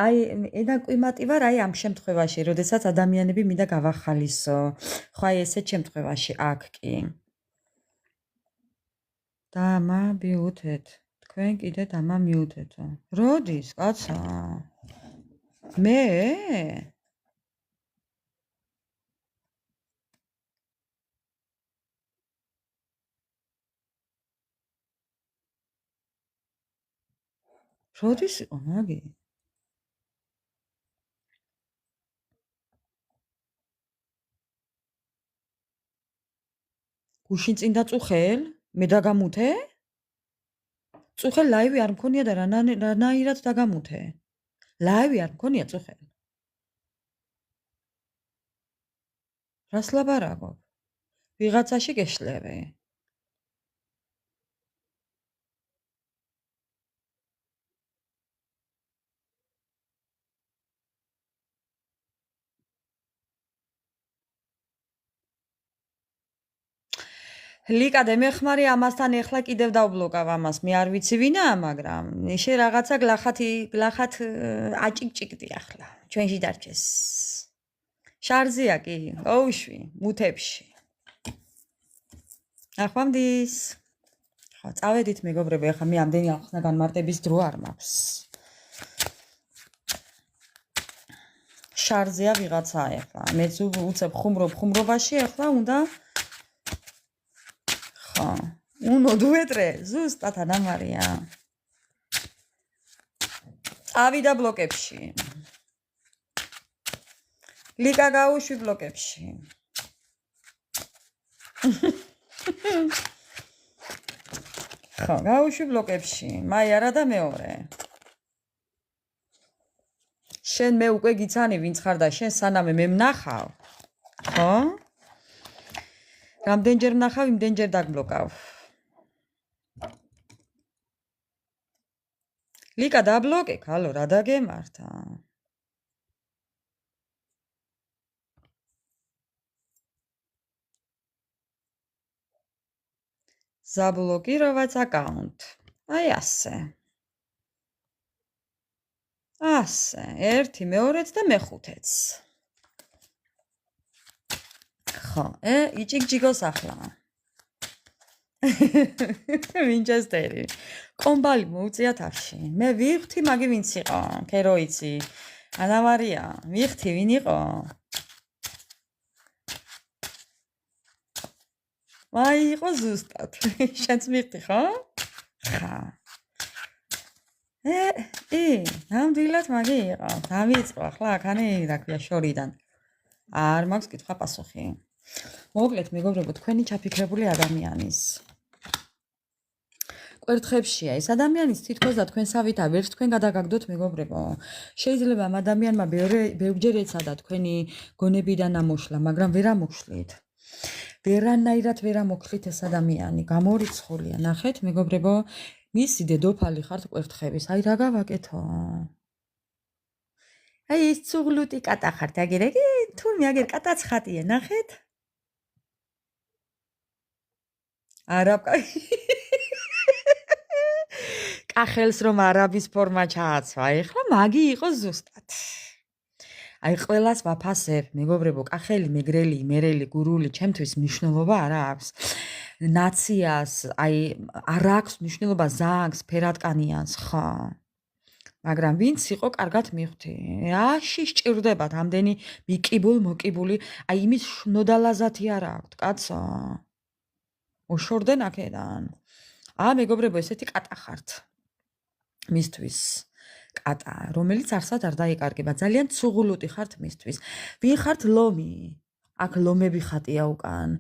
Speaker 1: აი ენაკვიმატი ვარ აი ამ შემთხვევაში, როდესაც ადამიანები მინდა გავახალისო. ხო, აი ესეთ შემთხვევაში აქ კი. დამაბიუთეთ. თქვენ კიდე დამამიუთეთო. როდის, კაცო? მე? როდის იყო მაგი? გუშინ წინ დაწუხელ? მე დაგამუთე? წუხელ ლაივი არ მქონია და რანაირად დაგამუთე? ლაივი არ მქონია წუხელ? რას ლაპარაკობ? ვიღაცაში გეშლები? ლიკა დემეხმარი ამასთან ეხლა კიდევ დავბლოკავ ამას. მე არ ვიცი ვინაა, მაგრამ შე რაღაცა გლახათ აჭიკჭიკდი ახლა. ჩვენში დარჩეს. შარზია კი, ოუშვი, მუთებში. ახვამდის. ხო, წავედით მეგობრები, ახლა მე ამდენი ახსნა განმარტების დრო არ მაქვს. შარზია ვიღაცა ახლა. მეც უცებ ხუმრობაში ახლა უნდა Uno, due, tre, ზუსტად ანა მარია. წავიდა ბლოკებში. ლიკა გაუშვი ბლოკებში. ხო, გაუშვი ბლოკებში. მაი არა და მეორე. შენ მე უკვე გიცანი ვინც ხარ და შენ სანამ მე ვნახავ. ხო? რამდენჯერ ვნახავ, იმდენჯერ დაგბლოკავ. ლიკა დაბლოკე, ქალო, რა დაგემართა? Заблокировать аккаунт. აი ასე. ასე, ერთი, მეორეც და მეხუთეც. ხო, იჭიკჯიგოს ახლა. ვინჩესტერი. კომბალი მოუწია თავში. მე ვიხთი, მაგი ვინც იყო? ქერო იცი. ანა მარია, ვიხთი, ვინ იყო? აი, იყო ზუსტად. შენც მიხთი, ხო? ხა. ნამდვილად მაგი იყო. დავიწყო ახლა აქანი, რა ქვია, შორიდან. არ მაქვს კითხვა პასუხი. მოკლედ, მეგობრებო, თქვენი ჩაფიქრებული ადამიანის კვერთხებშია ეს ადამიანის თითქოს და თქვენსავითა ვერც თქვენ გადაგაგდოთ, მეგობრებო. შეიძლება ამ ადამიანმა ბევრჯერ ეცადა თქვენი გონებიდან ამოშლა, მაგრამ ვერ ამოშლით. ვერანაირად ვერ ამოხლით ეს ადამიანი, გამორიცხულია. ნახეთ, მეგობრებო, მისი დედოფალი ხართ კვერთხების. აი რა გავაკეთო?
Speaker 2: აი ის ცუღლუტი კატა ხართ აგერ ეგ თურმე აგერ კატაც ხატია ნახეთ არა კახელს რომ არაბის ფორმა ჩააცვა ეხლა მაგი იყო ზუსტად აი ყველას ვაფასებ მეგობრებო კახელი მეგრელი იმერელი გურული ჩემთვის მნიშვნელობა არ აქვს ნაციას აი არ აქვს მნიშვნელობა ზანგს ფერადკანიანს ხო მაგრამ ვინც იყო კარგად მივხვდი აში სჭირდებათ ამდენი მოკიბული აი იმის შნოდალაზათი არ აქვს კაცო უშორდნენ აქედან მეგობრებო ესეთი კატა ხართ მისთვის კატა რომელიც არსად არ დაიკარგება ძალიან ცუღულუტი ხართ მისთვის ვინ ხართ ლომი აქ ლომები ხატია უკან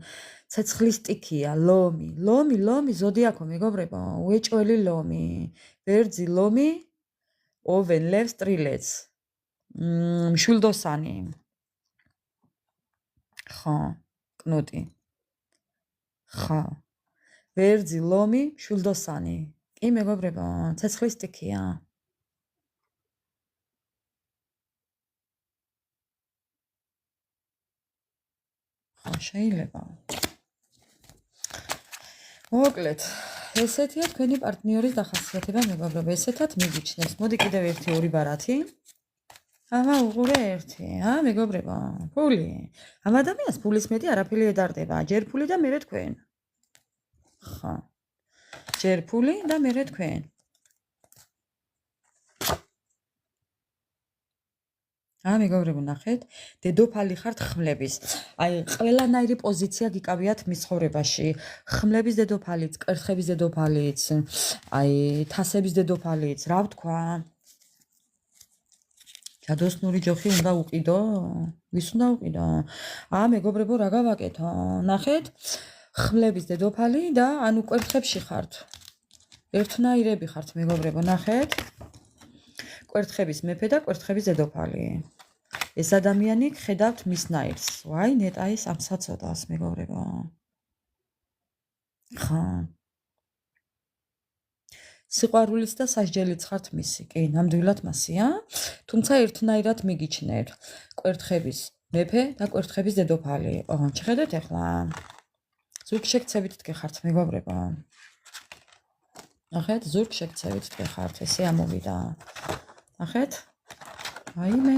Speaker 2: ცეცხლის ტიქია ლომი ზოდიაქო მეგობრებო უეჭველი ლომი ვერძი ლომი ოვენ ლევს ტრილეც მშვილდოსანი ხო კნუტი ხო ვერძი ლომი მშვილდოსანი კი მეგობრებო ცეცხლის ტიქია ხო შეიძლება მოკლედ ესეთია თქვენი პარტნიორის დახასიათება მეგობრებო ესეთად მიგიჩნევს მოდი კიდევ ერთი ორი ბარათი უყურე ერთი მეგობრებო ფული ამ ადამიანს ფულის მეტი არაფერი ედარდება ჯერ ფული და მერე თქვენ ხო ჯერ ფული და მერე თქვენ მეგობრებო ნახეთ დედოფალი ხართ ხმლების აი ყველანაირი პოზიცია გიკავიათ მის ცხოვრებაში ხმლების დედოფალიც კერთხების დედოფალიც აი თასების დედოფალიც რა ვთქვა ჯადოსნური ჯოხი უნდა უყიდო ვის უნდა უყიდო მეგობრებო რა გავაკეთო ნახეთ ხმლების დედოფალი და ანუ კერთხებში ხართ ერთნაირები ხართ მეგობრებო ნახეთ კერთხების მეფე და კერთხების დედოფალი ეს ადამიანი ხედავთ მის ნაირს ვაი ნეტაის ამ საწოდას მეგობრებო ხა სიყვარულიც და სასჯელიც ხართ მისი კი ნამდვილად მასია თუმცა ერთნაირად მიგიჩნევთ კერთხების მეფე და კერთხების დედოფალი შეხედეთ ახლა ზურგ შეკცევით დგეხართ მეგობრებო ნახეთ ზურგ შეკცევით დგეხართ ესე ამოვიდა ნახეთ აიმე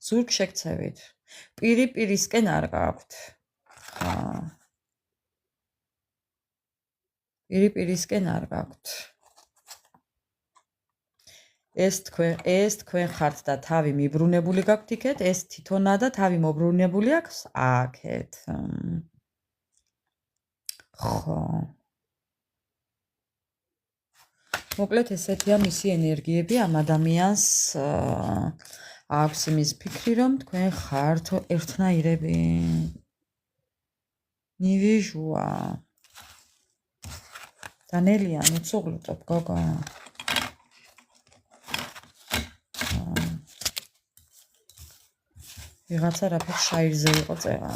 Speaker 2: ზურგ შეკცევით პირისკენ არ გაქვთ ხა პირისკენ არ გაქვთ ეს თქვენ ხართ და თავი მიბრუნებული გაქვთ იქეთ ეს თვითონა და თავი მობრუნებული აქვს აქეთ ხო მოკლედ ესეთია მისი ენერგიები ამ ადამიანს აქვს იმის ფიქრი რომ თქვენ ხართ ერთნაირები ნივიჟუა დანელია მიცუღლუტობ გოგო ვიღაცა რაფერ შაირზე იყო წერა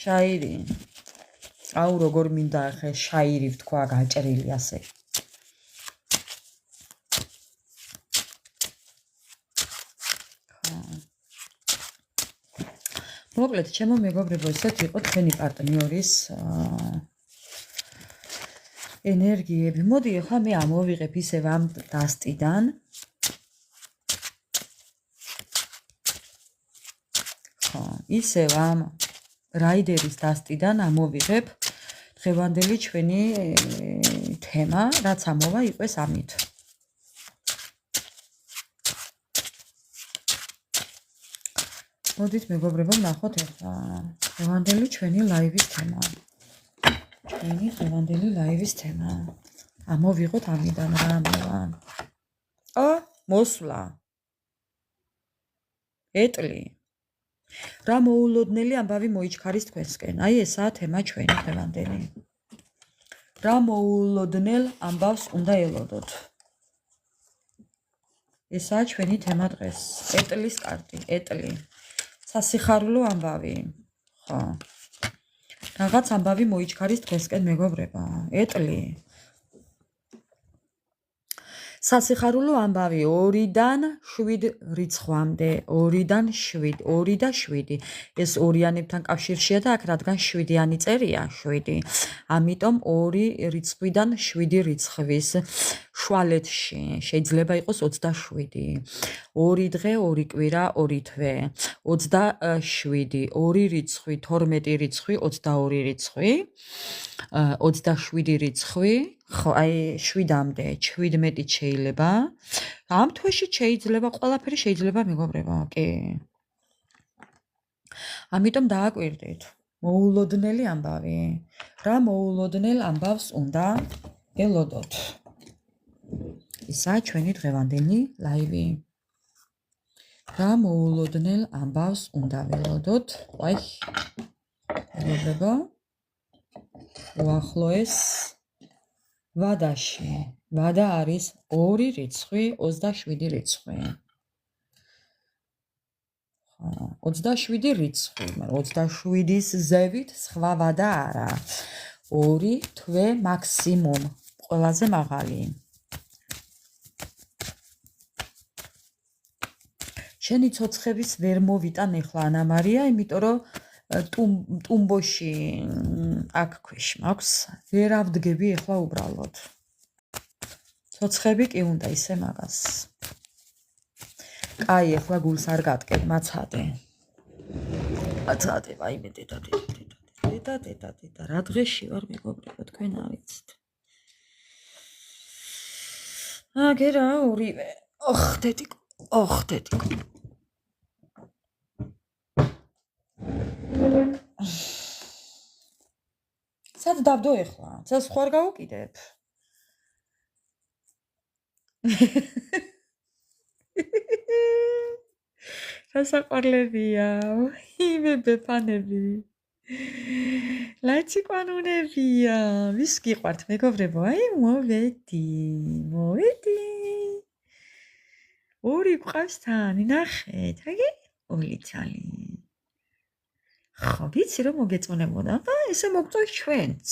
Speaker 2: შაირი აუ როგორ მინდა ახლა შაირი ვთქვა გაჭრილი ასე მოკლედ ჩემო მეგობრებო ესეთ იყო თქვენი პარტნიორის ენერგიები მოდი ახლა მე ამოვიღებ ისევ ამ დასტიდან ხო ისევ ამ რაიდერის დასტიდან ამოვიღებ დღევანდელი ჩვენი თემა რაც ამოვა იყოს ამით მოდით მეგობრებო ნახოთ ახლა დღევანდელი ჩვენი ლაივის თემა დღევანდელი ლაივის თემა ამოვიღოთ ამიდან რა ამოვა მოსვლა ეტლი რა მოულოდნელი ამბავი მოიჩქარის თქვენსკენ აი ესაა თემა ჩვენი დღევანდელი რა მოულოდნელ ამბავს უნდა ელოდოთ ესაა ჩვენი თემა დღეს ეტლის კარტი ეტლი სასიხარულო ამბავი ხო რაღაც ამბავი მოიჩქარის თქვენსკენ მეგობრებო ეტლი სასიხარულო ამბავი 2-დან 7 რიცხვამდე, 2-დან 7, 2 და 7. ეს ორიანებთან კავშირშია და აქ რადგან 7-იანი წერია, 7. ამიტომ 2 რიცხვიდან 7 რიცხვის შუალედში შეიძლება იყოს 27. 2 დღე, 2 კვირა, 2 თვე, 27, 2 რიცხვი, 12 რიცხვი, 22 რიცხვი, 27 რიცხვი, ხო, აი 7-მდე, 17 შეიძლება. ამ თვეში შეიძლება, ყველაფერი შეიძლება მეგობრებო, კი. ამიტომ დააკვირდით. მოულოდნელი ამბავი. რა მოულოდნელ ამბავს უნდა ელოდოთ? ისაა ჩვენი დღევანდელი ლაივი. რა მოულოდნელ ამბავს უნდა ველოდოთ? აი, მეგობრებო, უახლოეს ვადაში. ვადა არის 2 რიცხვი, 27 რიცხვი. 27 რიცხვი, 27-ის ზევით სხვა ვადა არა. 2 თვე მაქსიმუმ, ყველაზე მაღალი. შენი ცოცხების ვერ მოვიტან ეხლა ანამარია, იმიტომ რომ ტუმბოში აქ ქვეშ მაქვს, ვერ ავდგები ეხლა უბრალოდ. ცოცხები კი უნდა ისე მაგას. კაი, ეხლა გულს არ გატკებ, მაცადე. მაცადე, ვაიმე დედა, რა დღეში ვარ მეგობრებო, თქვენ არიცით. აგერა ორივე. ოხ, დედიკო. სად დავდო ეხლა? წელს ხوار გავუკიდებ? სასაყვარლებია, იმე ბეფანები. ლაჩი ყანუნებია. ვის გიყვართ მეგობრებო? აი მოვედი. 2 გვყავს თან, ნახეთ, აგი? ოლიცალი. ხო, ვიცი რომ მოგეწონებოდა, ესე მოგწონს ჩვენც.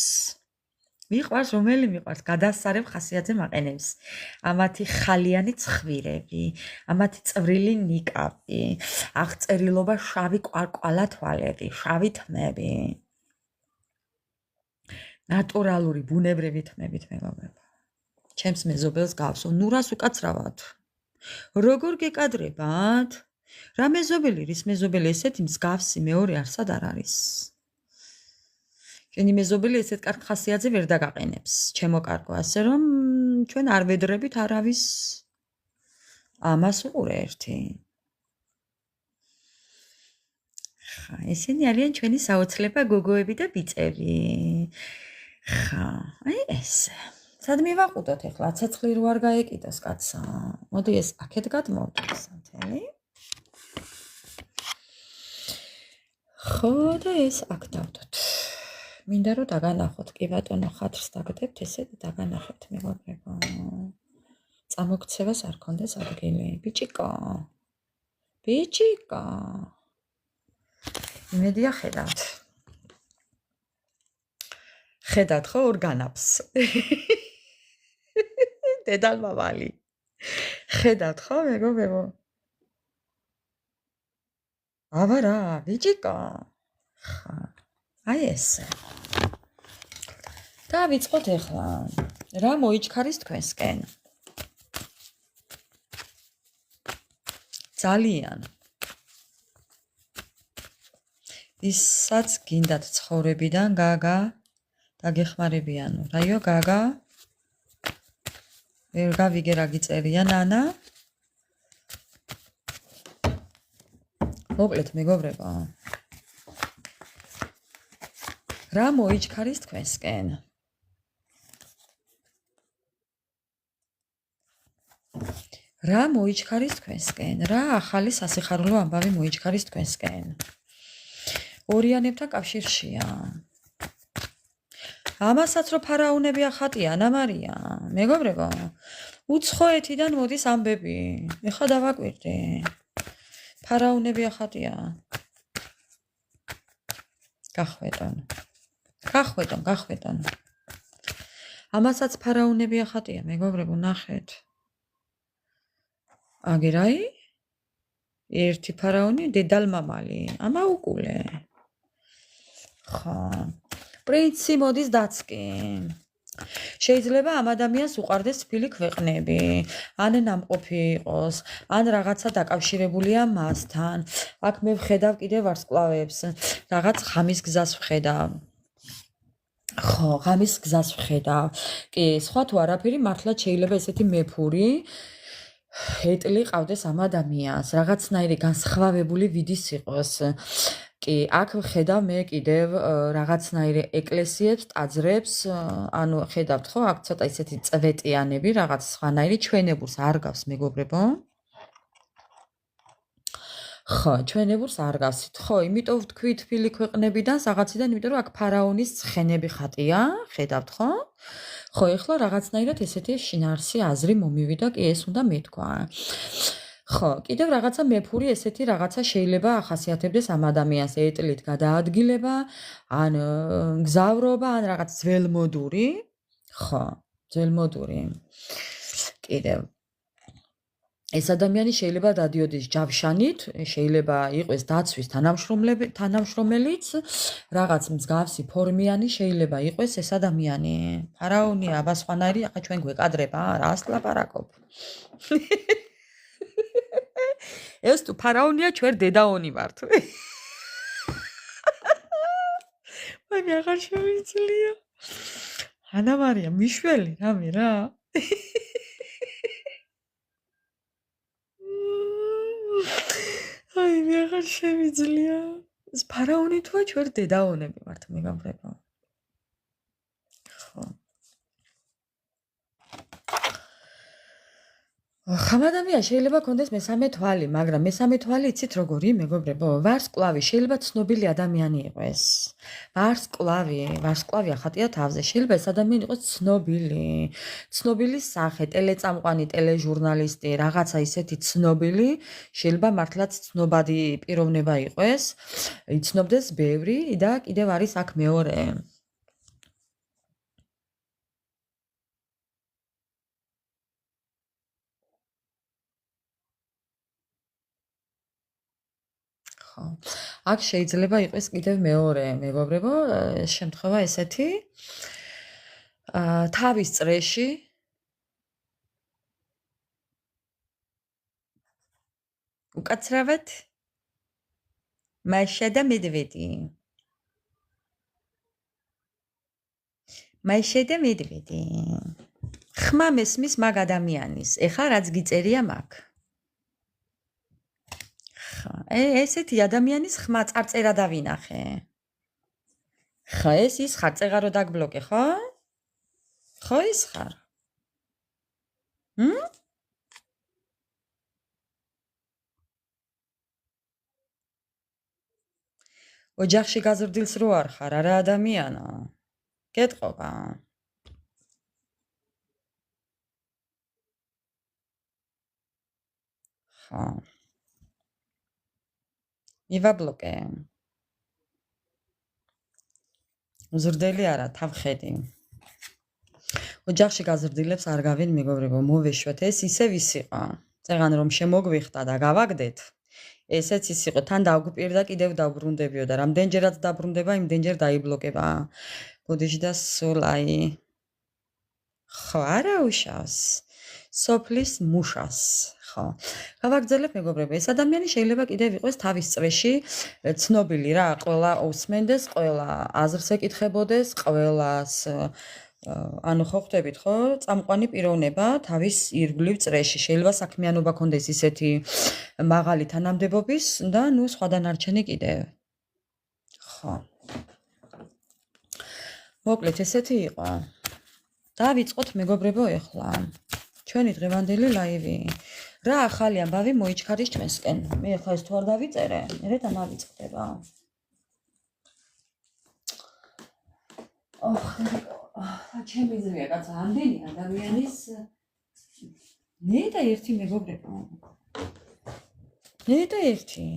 Speaker 2: მიყვარს რომელი მიყვარს, გადასარევ ხასიათზე მაყენებს. ამათი ხალიანი ცხვირები, ამათი წვრილი ნიკაპი, აღწერილობა შავი კვარკვალა თვალები, შავი თმები. ნატურალური ბუნებრივი თმებით მეგობრებო. ჩემს მეზობელს გავსო, ნურას უკაცრავად. როგორ გეკადრებათ? რა მეზობელი, რის მეზობელი ესეთი მსგავსი მეორე არსად არ არის. ჩვენი მეზობელი ესეთ კარგ ხასიათზე ვერ დაგაყენებს. ჩემო კარგო, ასე რომ ჩვენ არ ვედრებით არავის ამას უყურე ერთი. ხა, ესენი არიან ჩვენი საოცლება გოგოები და ბიჭები. ხა, აი ესე. სად მივაყუდოთ ეხლა? ცეცხლი რო არ გაეკიდოს კაცსა. მოდი ეს აქეთ გადმოვდოს მთელი. ხო და ეს აქ დავდოთ. მინდა რომ დაგანახოთ, კი ბატონო, ხათრს დაგდებთ, ესე დაგანახოთ მეგობრებო. წამოქცევას არ კონდეს ადგილი. ბიჭიკო. იმედია ხედავთ. ხედავთ ხო ორგანავს. დედალმამალი. ხედავთ ხო მეგობრებო? აბა რა, ბიჭიკო. ხა. აი ესე. დავიწყოთ ეხლა. რა მოიჩქარის თქვენსკენ? ძალიან. ისაც გინდათ ცხოვრებიდან გაგა დაგეხმარებიანო. რაიო გაგა? ვერ გავიგე რა გიწერია ნანა? მოკლედ მეგობრებო. რა მოიჩქარის თქვენსკენ? რა მოიჩქარის თქვენსკენ? რა ახალი სასიხარულო ამბავი მოიჩქარის თქვენსკენ? ორიანებთან კავშირშია. ამასაც რო ფარაონები ახატია, ანამარია, მეგობრებო, უცხოეთიდან მოდის ამბები. ეხლა დავაკვირდი. ფარაონები ახატია. გახვედონ. ამასაც ფარაონები ახატია, მეგობრებო, ნახეთ.
Speaker 1: აგერაი ერთი ფარაონი დედალმამალი ამაუკულე ხო პრინცი მოდის დაცკი შეიძლება ამ ადამიანს უყარდეს თბილი ქვეყნები ან ნამყოფი იყოს ან რაღაცა დაკავშირებულია მასთან აქ მე ვხედავ კიდე ვარსკვლავებს რაღაც ღამის გზას ვხედავ ხო ღამის გზას ვხედავ კი სხვა თუ არაფერი მართლაც შეიძლება ესეთი მეფური ეტლი ყავდეს ამ ადამიანს რაღაცნაირი განსხვავებული ვიდის იყოს კი აქ ვხედავ მე კიდევ რაღაცნაირი ეკლესიებს ტაძრებს ანუ ხედავთ ხო აქ ცოტა ისეთი წვეტიანები რაღაც სხვანაირი ჩვენებურს არ გავს მეგობრებო ხო ჩვენებურს არ გავსით ხო იმიტომ ვთქვი თბილი ქვეყნებიდან რაღაციდან იმიტომ რომ აქ ფარაონის ცხენები ხატია ხედავთ ხო ხო ეხლა რაღაცნაირად ესეთი შინაარსი აზრი მომივიდა კი ეს უნდა მეთქვა ხო კიდევ რაღაცა მეფური ესეთი რაღაცა შეიძლება ახასიათებდეს ამ ადამიანს ეტლით გადაადგილება ან გზავრობა ან რაღაც ძველმოდური ხო ძველმოდური კიდევ ეს ადამიანი შეიძლება დადიოდეს ჯავშანით, შეიძლება იყოს დაცვის თანამშრომელიც, რაღაც მსგავსი ფორმიანი შეიძლება იყოს ეს ადამიანი. ფარაონია, აბა სხვანაირი, ახლა ჩვენ გვეკადრება, რას ლაპარაკობ? ეს თუ ფარაონია, ჩვენ დედაონი ვართ. მაგ აღარ შემიძლია. ანა მარია, მიშველი რამე რა? აი მე აღარ შემიძლია ეს ფარაონი თუა ჩვენ დედაონები ვართ მეგობრებო ხო ხამ ადამიანს შეიძლება კონდეს მესამე თვალი მაგრამ მესამე თვალი იცით როგორი მეგობრებო ვარსკვლავი შეიძლება ცნობილი ადამიანი იყოს ვარსკვლავი ახატია თავზე შეიძლება ეს ადამიანი იყოს ცნობილი სახე ტელეწამყვანი ტელეჟურნალისტი რაღაცა ისეთი ცნობილი შეიძლება მართლაც ცნობადი პიროვნება იყოს იცნობდეს ბევრი და კიდევ არის აქ მეორე აქ შეიძლება იყოს კიდევ მეორე მეგობრებო შემთხვევა ესეთი თავის წრეში უკაცრავად მაშა და მედვედი ხმა მესმის მაგ ადამიანის ეხლა რაც გიწერია მაგ ესეთი ადამიანის ხმა წარწერა დავინახე. ხო, ეს ის ხარ, წეღარო დაგბლოკე, ხო? ხო, ის ხარ. ოჯახში გაზრდილს რო არ ხარ, არა ადამიანა. გეტყობა. ხო. მივაბლოკე. უზრდელი არა, თავხედი. ოჯახში გაზრდილებს არ გავინ მეგობრებო, მოვეშვათ, ეს ისევ ის იყო. წეღან რომ შემოგვიხტა და გავაგდეთ. ესეც ის იყო, თან დაგვპირდა კიდევ დაბრუნდებიო და რამდენჯერაც დაბრუნდება, იმდენჯერ დაიბლოკება. ბოდიში და სულ აი. ხო, არა უშავს. სოფლის მუშას. ხო. გავაგრძელებ მეგობრებო, ეს ადამიანი შეიძლება კიდევ იყოს თავის წრეში ცნობილი რა, ყველა უსმენდეს, ყველა აზრს ეკითხებოდეს, ყველას ანუ ხო ხვდებით ხო, წამყვანი პიროვნება თავის ირგვლივ წრეში. შეიძლება საქმიანობა კონდეს ისეთი მაღალი თანამდებობის და ნუ სხვა დანარჩენი კიდევ. ხო. მოკლედ ესეთი იყო. დავიწყოთ მეგობრებო ეხლა. ჩვენი დღევანდელი ლაივი. რა ახალი ამბავი მოიჩქარის ჩვენსკენ. მე ახლა ეს თუ არ დავიწერე, მე და მავიწყდება. ჩემი ძლია კაცა ამდენი ადამიანის მე და ერთი მეგობრებო. მე და ერთი.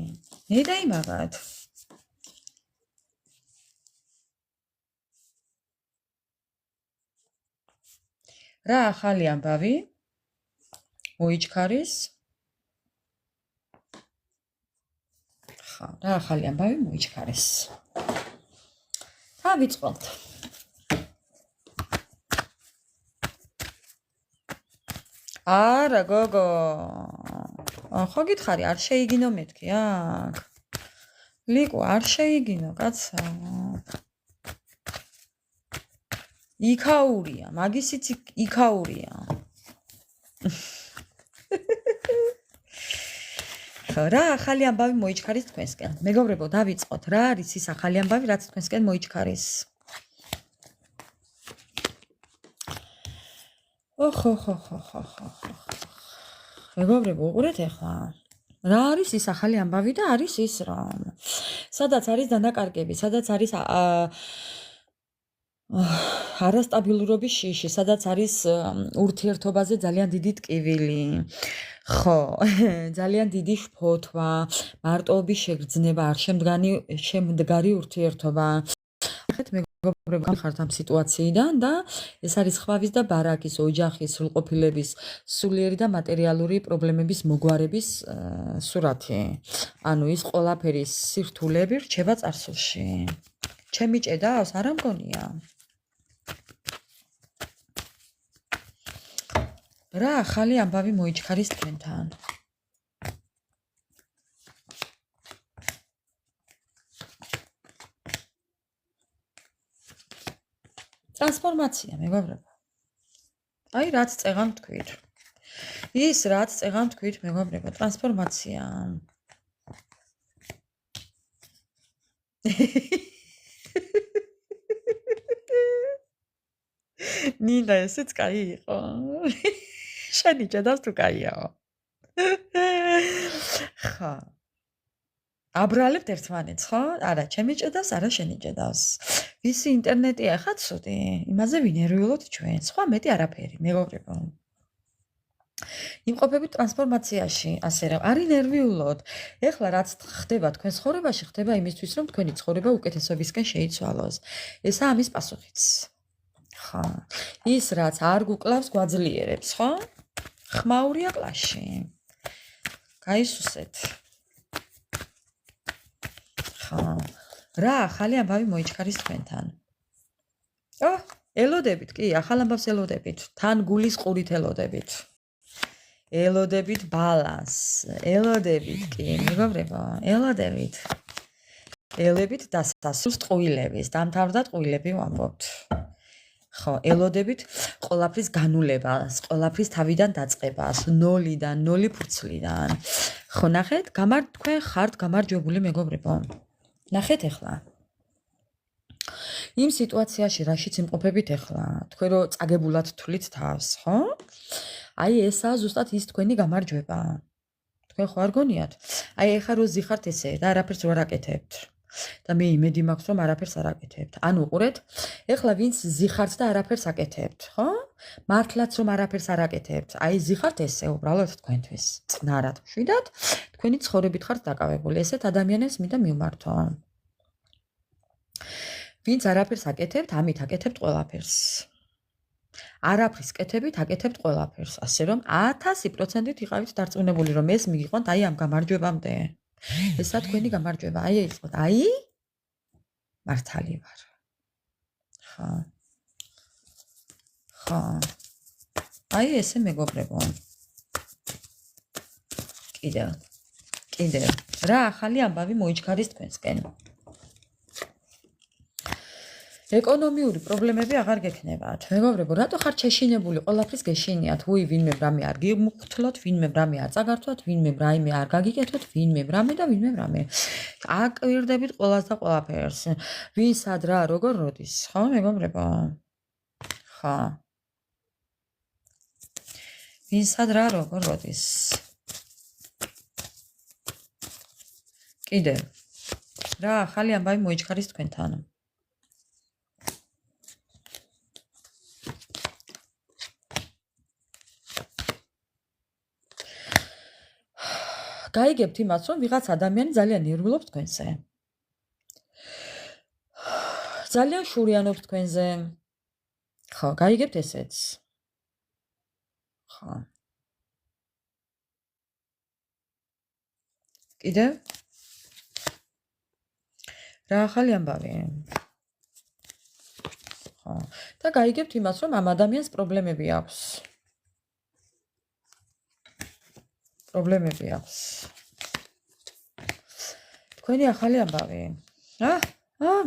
Speaker 1: მე და იმაღად. რა ახალი ამბავი მოიჩქარის ხა, რა ახალი ამბავი მოიჩქარეს. დავიწყოთ. არა, გოგო. ხო გითხარი, არ შეიგინო მეთქი, აქ. ლიკო, არ შეიგინო, კაცა. იქაურია, მაგისიც იქაურია. რა ახალი ამბავი მოიჩქარის თქვენსკენ? მეგობრებო, დავიწყოთ. რა არის ის ახალი ამბავი, რაც თქვენსკენ მოიჩქარის? ოხო. მეგობრებო, უყურეთ ახლა. რა არის ის ახალი ამბავი და არის ის რომ სადაც არის დანაკარგები, სადაც არის არასტაბილურობის შიში, სადაც არის ურთიერთობაზე ძალიან დიდი ტკივილი. ხო, ძალიან დიდი შფოთვა, მარტოობის შეგრძნება, არ შემდგარი ურთიერთობა. ახეთ მეგობრებო, გამხართ ამ სიტუაციიდან და ეს არის ხვავის და ბარაკის, ოჯახის, სრულყოფილების, სულიერი და მატერიალური პრობლემების მოგვარების სურათი. ანუ ის ყველაფერი სირთულეები რჩება წარსულში. ჩემი ჭედავს, არა მგონია? რა ახალი ამბავი მოიჩქარის თქვენთან? ტრანსფორმაცია, მეგობრებო. აი, რაც წეღან თქვით. ის რაც წეღან თქვით, მეგობრებო, ტრანსფორმაცია. ნინა, ესეც კაი იყო. შენი ჭედავს თუ კაიაო? ხა. აბრალებთ ერთმანეთს, ხო? არა, ჩემი ჭედავს, არა შენი ჭედავს. ვისი ინტერნეტია ხა ცუდი? იმაზე ვინერვიულობთ ჩვენ. სხვა მეტი არაფერი, მეგობრებო. იმყოფებით ტრანსფორმაციაში, ასე რომ, არ ინერვიულოთ. ეხლა რაც ხდება თქვენ ცხოვრებაში, ხდება იმისთვის, რომ თქვენი ცხოვრება უკეთესობისკენ შეიცვალოს. ესაა ამის პასუხიც. ხა. ის რაც არ გუკლავს, გვაძლიერებს, ხო? ხმაურია კლასში. გაისუსეთ. ხა. რა ახალი ამბავი მოიჩქარის თქვენთან? ელოდებით, კი, ახალ ამბავს ელოდებით. თან გულის ყურით ელოდებით. ელოდებით ბალანს. ელოდებით, კი, მეგობრებო, ელოდებით. ელოდებით დასასრულს ტყუილების, დამთავრდა ტყუილები ვამბობთ. ხო, ელოდებით ყველაფრის განულებას, ყველაფრის თავიდან დაწყებას, ნოლიდან, ნოლი ფურცლიდან. ხო, ნახეთ, თქვენ ხართ გამარჯვებული მეგობრებო. ნახეთ ახლა. იმ სიტუაციაში, რაშიც იმყოფებით ახლა, თქვენ რო წაგებულად თვლით თავს, ხო? აი, ესაა ზუსტად ის თქვენი გამარჯვება. თქვენ ხო არ გონიათ? აი, ეხლა რო ზიხართ ესე და არაფერს რო არაკეთებთ. და მე იმედი მაქვს, რომ არაფერს არაკეთებთ. ანუ უყურეთ, ეხლა ვინც ზიხართ და არაფერს აკეთებთ, ხო? მართლაც რომ არაფერს არაკეთებთ. აი, ზიხართ ესე უბრალოდ თქვენთვის. წნარად, მშვიდად, თქვენი ცხოვრებით ხართ დაკავებული. ესეთ ადამიანებს მინდა მივმართო. ვინც არაფერს აკეთებთ, ამით აკეთებთ ყველაფერს. არაფრის კეთებით აკეთებთ ყველაფერს, ასე რომ 1000% იყავით დარწმუნებული, რომ ეს მიგიყვანთ აი ამ გამარჯვებამდე. ესა თქვენი გამარჯვება. აი ეწყოთ. აი მართალი ვარ. ხა. ხა. აი ესე მეგობრებო. კიდევ. რა ახალი ამბავი მოიჩქარის თქვენსკენ? ეკონომიური პრობლემები აღარ გექნებათ. მეგობრებო, რატო ხართ შეშინებული? ყველაფრის გეშინიათ. უი, ვინმე რამე არ გიმუხთლოთ, ვინმე რამე არ წაგართვათ, ვინმე რაიმე არ გაგიკეთოთ, ვინმე რამე და ვინმე რამე. აკირდებით ყველას და ყველაფერს. ვინ სად რა როგორ როდის, ხო, მეგობრებო? ხა. ვინ სად რა როგორ როდის. კიდევ. რა ახალი ამბავი მოიჩქარის თქვენთან? გაიგებთ იმას, რომ ვიღაც ადამიანი ძალიან ნერვიულობს თქვენზე. ძალიან შურიანობს თქვენზე. ხო, გაიგებთ ესეც? ხო. კიდევ? რა ახალი ამბავი? ხო. და გაიგებთ იმას, რომ ამ ადამიანს პრობლემები აქვს. პრობლემები აქვს. თქვენი ახალი ამბავი.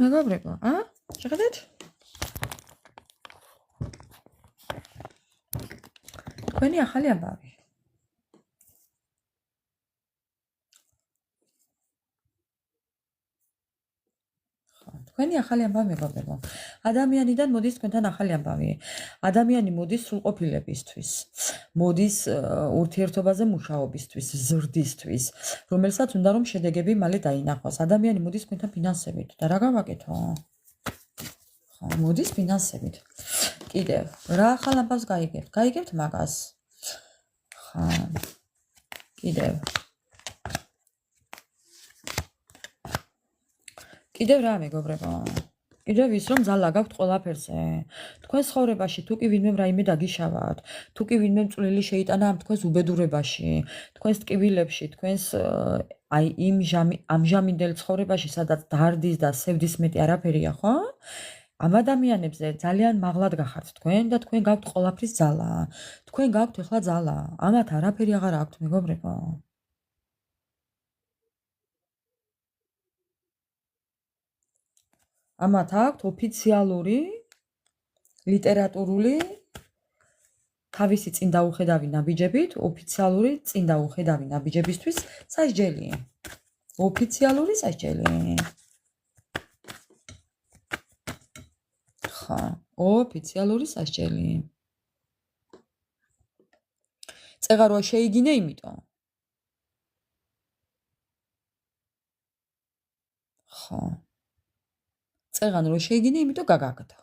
Speaker 1: მეგობრებო, შეხედეთ? თქვენი ახალი ამბავი. თქვენი ახალი ამბავი მეგობრებო. ადამიანიდან მოდის თქვენთან ახალი ამბავი. ადამიანი მოდის სრულყოფილებისთვის. მოდის ურთიერთობაზე მუშაობისთვის, ზრდისთვის, რომელსაც უნდა რომ შედეგები მალე დაინახოს. ადამიანი მოდის თქვენთან ფინანსებით და რა გავაკეთო? ხო, მოდის ფინანსებით. კიდევ, რა ახალ ამბავს გაიგებთ? გაიგებთ მაგას? ხო. კიდევ. კიდევ რა მეგობრებო? კიდევ ის რომ ძალა გაქვთ ყველაფერზე. თქვენ ცხოვრებაში თუ კი ვინმე რაიმე დაგიშავათ, თუ კი ვინმე წვლილი შეიტანა ამ თქვენს უბედურებაში, თქვენს ტკივილებში, თქვენს აი იმ ამჟამინდელ ცხოვრებაში, სადაც დარდის და სევდის მეტი არაფერია, ხო? ამ ადამიანებზე ძალიან მაღლად გახართ თქვენ და თქვენ გაქვთ ყველაფრის ძალა. თქვენ გაქვთ ახლა ძალა. ამათ არაფერი აღარ აქვთ მეგობრებო. ამათ აქვთ ოფიციალური ლიტერატურული თავისი წინ დაუხედავი ნაბიჯებით, ოფიციალური წინ დაუხედავი ნაბიჯებისთვის სასჯელი. ოფიციალური სასჯელი. ხო, ოფიციალური სასჯელი. წეღა რო შეიგინე იმიტომ. ხო. წეღან რო შეიგინე იმიტომ გაგაგდა.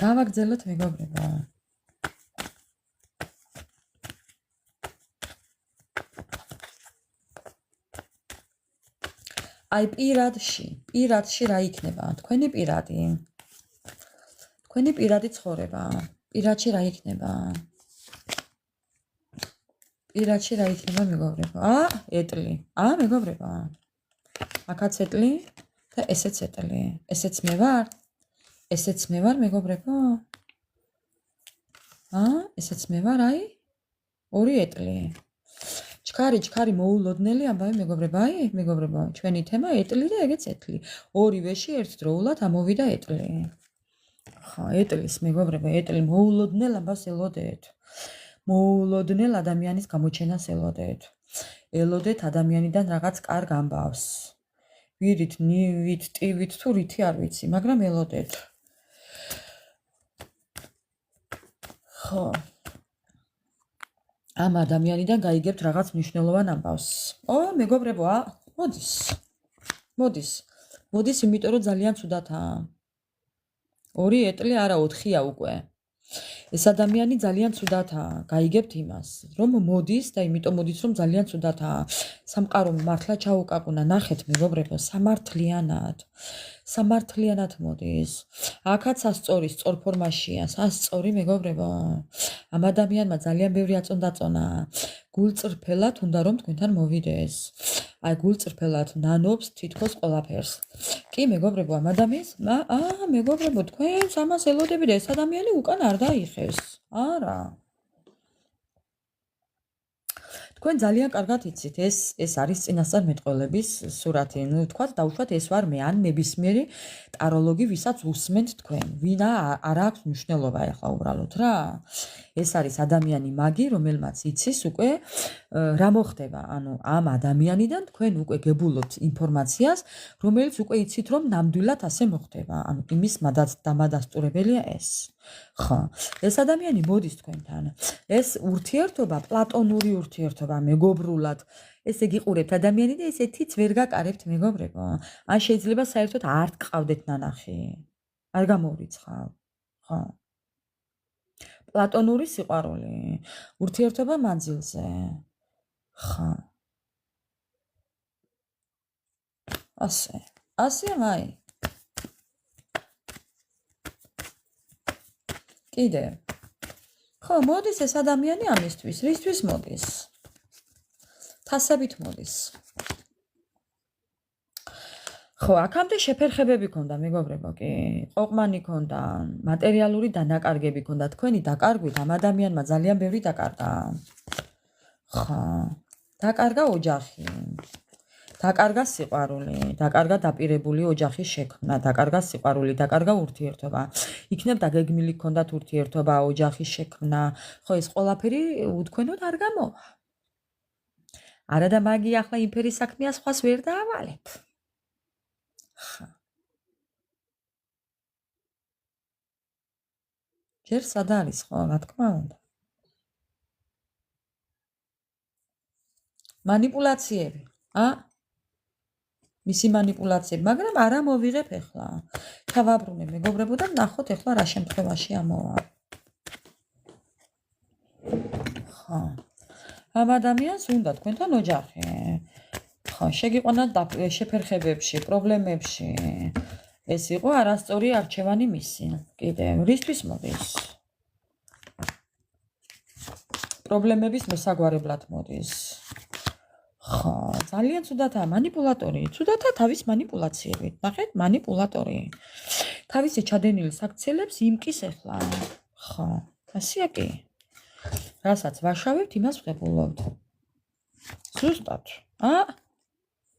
Speaker 1: გავაგრძელოთ მეგობრებო. აი პირადში რა იქნება? თქვენი პირადი. თქვენი პირადი ცხოვრება. პირადში რა იქნება? პირადში რა იქნება მეგობრებო? ეტლი. მეგობრებო. აქაც ეტლი და ესეც ეტლი. ესეც მე ვარ? ესეც მე ვარ მეგობრებო? ესეც მე ვარ, აი? ორი ეტლი. ჩქარი მოულოდნელი ამბავი მეგობრებო, აი, მეგობრებო, ჩვენი თემა ეტლი და ეგეც ეტლი. ორივეში ერთდროულად ამოვიდა ეტლი. ხო, ეტლის მეგობრებო, ეტლი მოულოდნელ ამბავს ელოდეთ. მოულოდნელ ადამიანის გამოჩენას ელოდეთ. ელოდეთ ადამიანიდან რაღაც კარგ ამბავს. ვირით, ნივით, ტივით თუ რითი არ ვიცი, მაგრამ ელოდეთ. ხო. ამ ადამიანიდან გაიგებთ რაღაც მნიშვნელოვან ამბავს. მეგობრებო, მოდის, იმიტომ რომ ძალიან ცუდათაა. ორი ეტლი არა, 4-ია უკვე. ეს ადამიანი ძალიან ცუდათაა. გაიგებთ იმას, რომ მოდის და იმიტომ მოდის, რომ ძალიან ცუდათაა. სამყარო მართლა ჩაუკაკუნა, ნახეთ მეგობრებო, სამართლიანად მოდის. აქაც სასწორი, სწორ ფორმაშია, სასწორი მეგობრებო. ამ ადამიანმა ძალიან ბევრი აწონდაწონა. გულწრფელად უნდა რომ თქვენთან მოვიდეს. აი გულწრფელად ნანობს თითქოს ყველაფერს. კი მეგობრებო, ამ ადამიანს, მეგობრებო, თქვენ ამას ელოდებით, ეს ადამიანი უკან არ დაიხეს. არა. თქვენ ძალიან კარგად იცით, ეს არის წინასწარმეტყველების სურათი. თქვათ დაუშვათ ეს ვარ მე, ან ნებისმიერი ტაროლოგი, ვისაც უსმენთ თქვენ. ვინა არ აქვს მნიშვნელობა ახლა უბრალოდ რა. ეს არის ადამიანი მაგი, რომელმაც იცის უკვე რა მოხდება. ანუ ამ ადამიანიდან თქვენ უკვე გებულობთ ინფორმაციას, რომელიც უკვე იცით რომ ნამდვილად ასე მოხდება. ანუ იმის დამადასტურებელია ეს. ხო, ეს ადამიანი მოდის თქვენთან. ეს ურთიერთობა, პლატონური ურთიერთობა, მეგობრულად. ესე გიყურებთ ადამიანი და ესეთიც ვერ გაკარებთ მეგობრებო. ან შეიძლება საერთოდ არ გყავდეთ ნანახი. არ გამოვრიცხავ. ხო. პლატონური სიყვარული, ურთიერთობა მანძილზე. ხო. ასე მაი. კიდე. ხო, მოდის ეს ადამიანი ამისთვის, რისთვის მოდის? თასებით მოდის. ხო, აქამდე შეფერხებები ქონდა, მეგობრებო, კი. ყოყმანი ქონდა, მატერიალური დანაკარგები ქონდა, თქვენი დაკარგვით ამ ადამიანმა ძალიან ბევრი დაკარგა. ხო, დაკარგა ოჯახი. დაკარგა სიყვარული, დაკარგა დაპირებული ოჯახის შექმნა, დაკარგა სიყვარული, დაკარგა ურთიერთობა. იქნებ დაგეგმილი ქონდათ ურთიერთობა, ოჯახის შექმნა. ხო, ეს ყველაფერი უთქვენოდ არ გამოვა. არა და მაგი ახლა იმფერი საქმეა, სხვას ვერ დაავალებ. ხა. ჯერ სად არის, ხო, რა თქმა უნდა. მანიპულაციები, მისი მანიპულაციები, მაგრამ არა მოვიღებ ახლა. თავაბრუნე მეგობრებო და ნახოთ ახლა რა შემთხვევაში ამოვა. ხო. ამ ადამიანს უნდა თქვენთან ოჯახი. ხო, შეგიყვანათ შეფერხებებში, პრობლემებში. ეს იყო არასწორი არჩევანი მისი. კიდე, რისთვის მოდის? პრობლემების მოსაგვარებლად მოდის. ხო, ძალიან ცუდათაა, მანიპულატორი, ცუდათაა თავის მანიპულაციებით. ნახეთ, მანიპულატორი. თავისი ჩადენილი საქციელებს იმკის ახლა. ხო, ასია კი. რასაც ვაშავებთ, იმას ვღებულობთ. ზუსტად.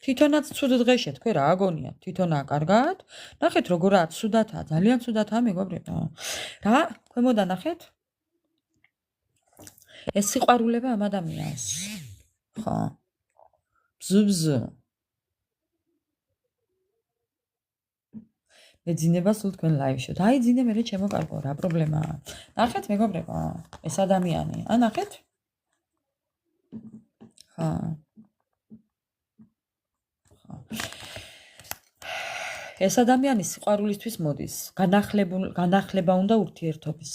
Speaker 1: თვითონაც ცუდ დღეში თქვენ რა აგონიათ, თვითონაა კარგად? ნახეთ როგორაა ცუდათაა, ძალიან ცუდათაა მეგობრებო. რა, ქვემოდა ნახეთ? ეს სიყვარულება ამ ადამიანს. ხო. ბზუბზუ. მე ძინება სულ თქვენ ლაივშოთ. აი ძინე მე ჩემოკარგო, რა პრობლემაა? ნახეთ მეგობრებო, ეს ადამიანი. ნახეთ? ხო. ეს ადამიანი სიყვარულისთვის მოდის. განახლება უნდა ურთიერთობის.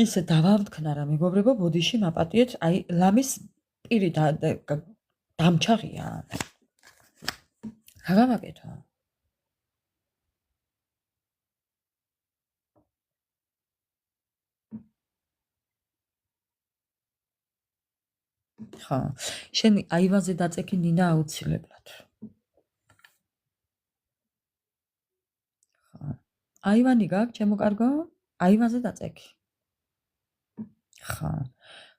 Speaker 1: ისე დავამტკნა რა მეგობრებო, ბოდიში მაპატიეთ, აი ლამის პირი დამჩაღია. რა გამაკეთო? ხო, შენ აივანზე დაწექი ნინა აუცილებლად. ხო. აივანი გაქვს, ჩემო კარგო? აივანზე დაწექი. ხო.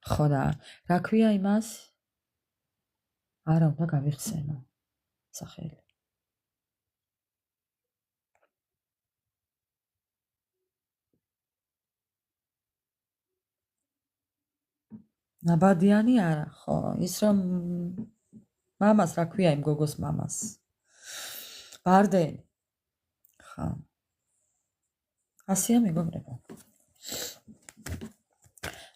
Speaker 1: ხო და რა ქვია იმას? არა უნდა გავიხსენო. სახელი. ნაბადიანი არა, ხო, ის რომ მამას რა ქვია იმ გოგოს მამას? ბარდენი. ხო. ასია მეგობრებო.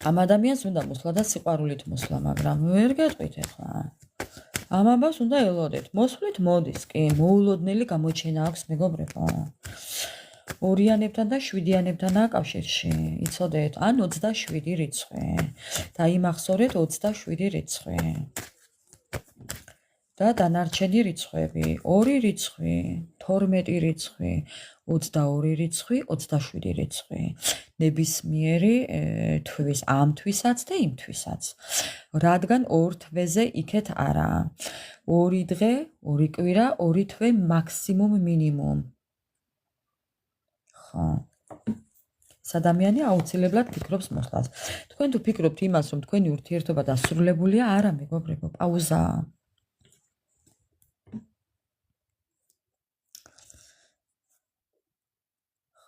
Speaker 1: ამ ადამიანს უნდა მოსვლა და სიყვარულით მოსვლა, მაგრამ ვერ გეტყვით ახლა. ამ ამბავს უნდა ელოდეთ. მოსვლით მოდის, კი, მოულოდნელი გამოჩენა აქვს მეგობრებო. ორიანებთან და შვიდიანებთანაა კავშირში. იცოდეთ, ან 27 რიცხვი. დაიმახსოვრეთ 27 რიცხვი. და დანარჩენი რიცხვები 2 რიცხვი, 12 რიცხვი, 22 რიცხვი, 27 რიცხვი. ნებისმიერი თვის ამ თვისაც და იმ თვისაც. რადგან ორ თვეზე იქეთ არა. 2 დღე, 2 კვირა, 2 თვე მაქსიმუმ მინიმუმ. ხო. ეს ადამიანი აუცილებლად ფიქრობს მოსვლას. თქვენ თუ ფიქრობთ იმას, რომ თქვენი ურთიერთობა დასრულებულია, არა მეგობრებო, პაუზაა.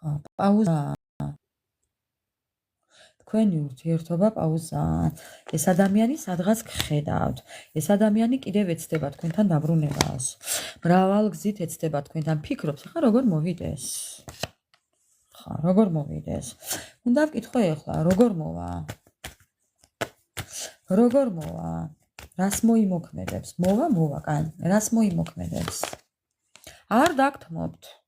Speaker 1: პაუზაა. თქვენი ურთიერთობა პაუზაა. ეს ადამიანი სადღაც გხედავთ. ეს ადამიანი კიდევ ეცდება თქვენთან დაბრუნებას. მრავალ გზით ეცდება თქვენთან ფიქრობს, ხა როგორ მოვიდეს? ხა როგორ მოვიდეს? უნდა ვკითხო ახლა, როგორ მოვა? როგორ მოვა? რას მოიმოქმედებს? მოვა, კან. რას მოიმოქმედებს? არ დაგთმობთ.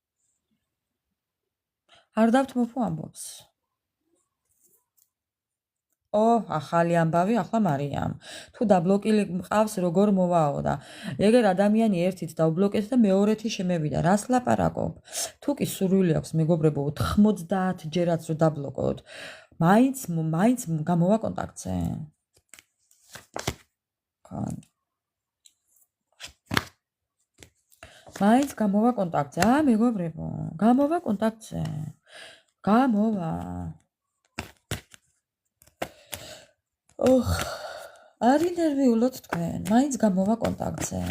Speaker 1: არ დავთმობ ამბობს. ახალი ამბავი ახლა მარიამ. თუ დაბლოკილი მყავს, როგორ მოვაო და ეგერ ადამიანი ერთით დაუბლოკეთ და მეორეთი შემევიდა. რას ლაპარაკობ? თუ კი სურვილი აქვს მეგობრებო 90 ჯერაც რო დაბლოკოთ, მაინც გამოვა კონტაქტზე. მაინც გამოვა კონტაქტზე. მეგობრებო, გამოვა კონტაქტზე. გამოვა. არ ინერვიულოთ თქვენ, მაინც გამოვა კონტაქტზე.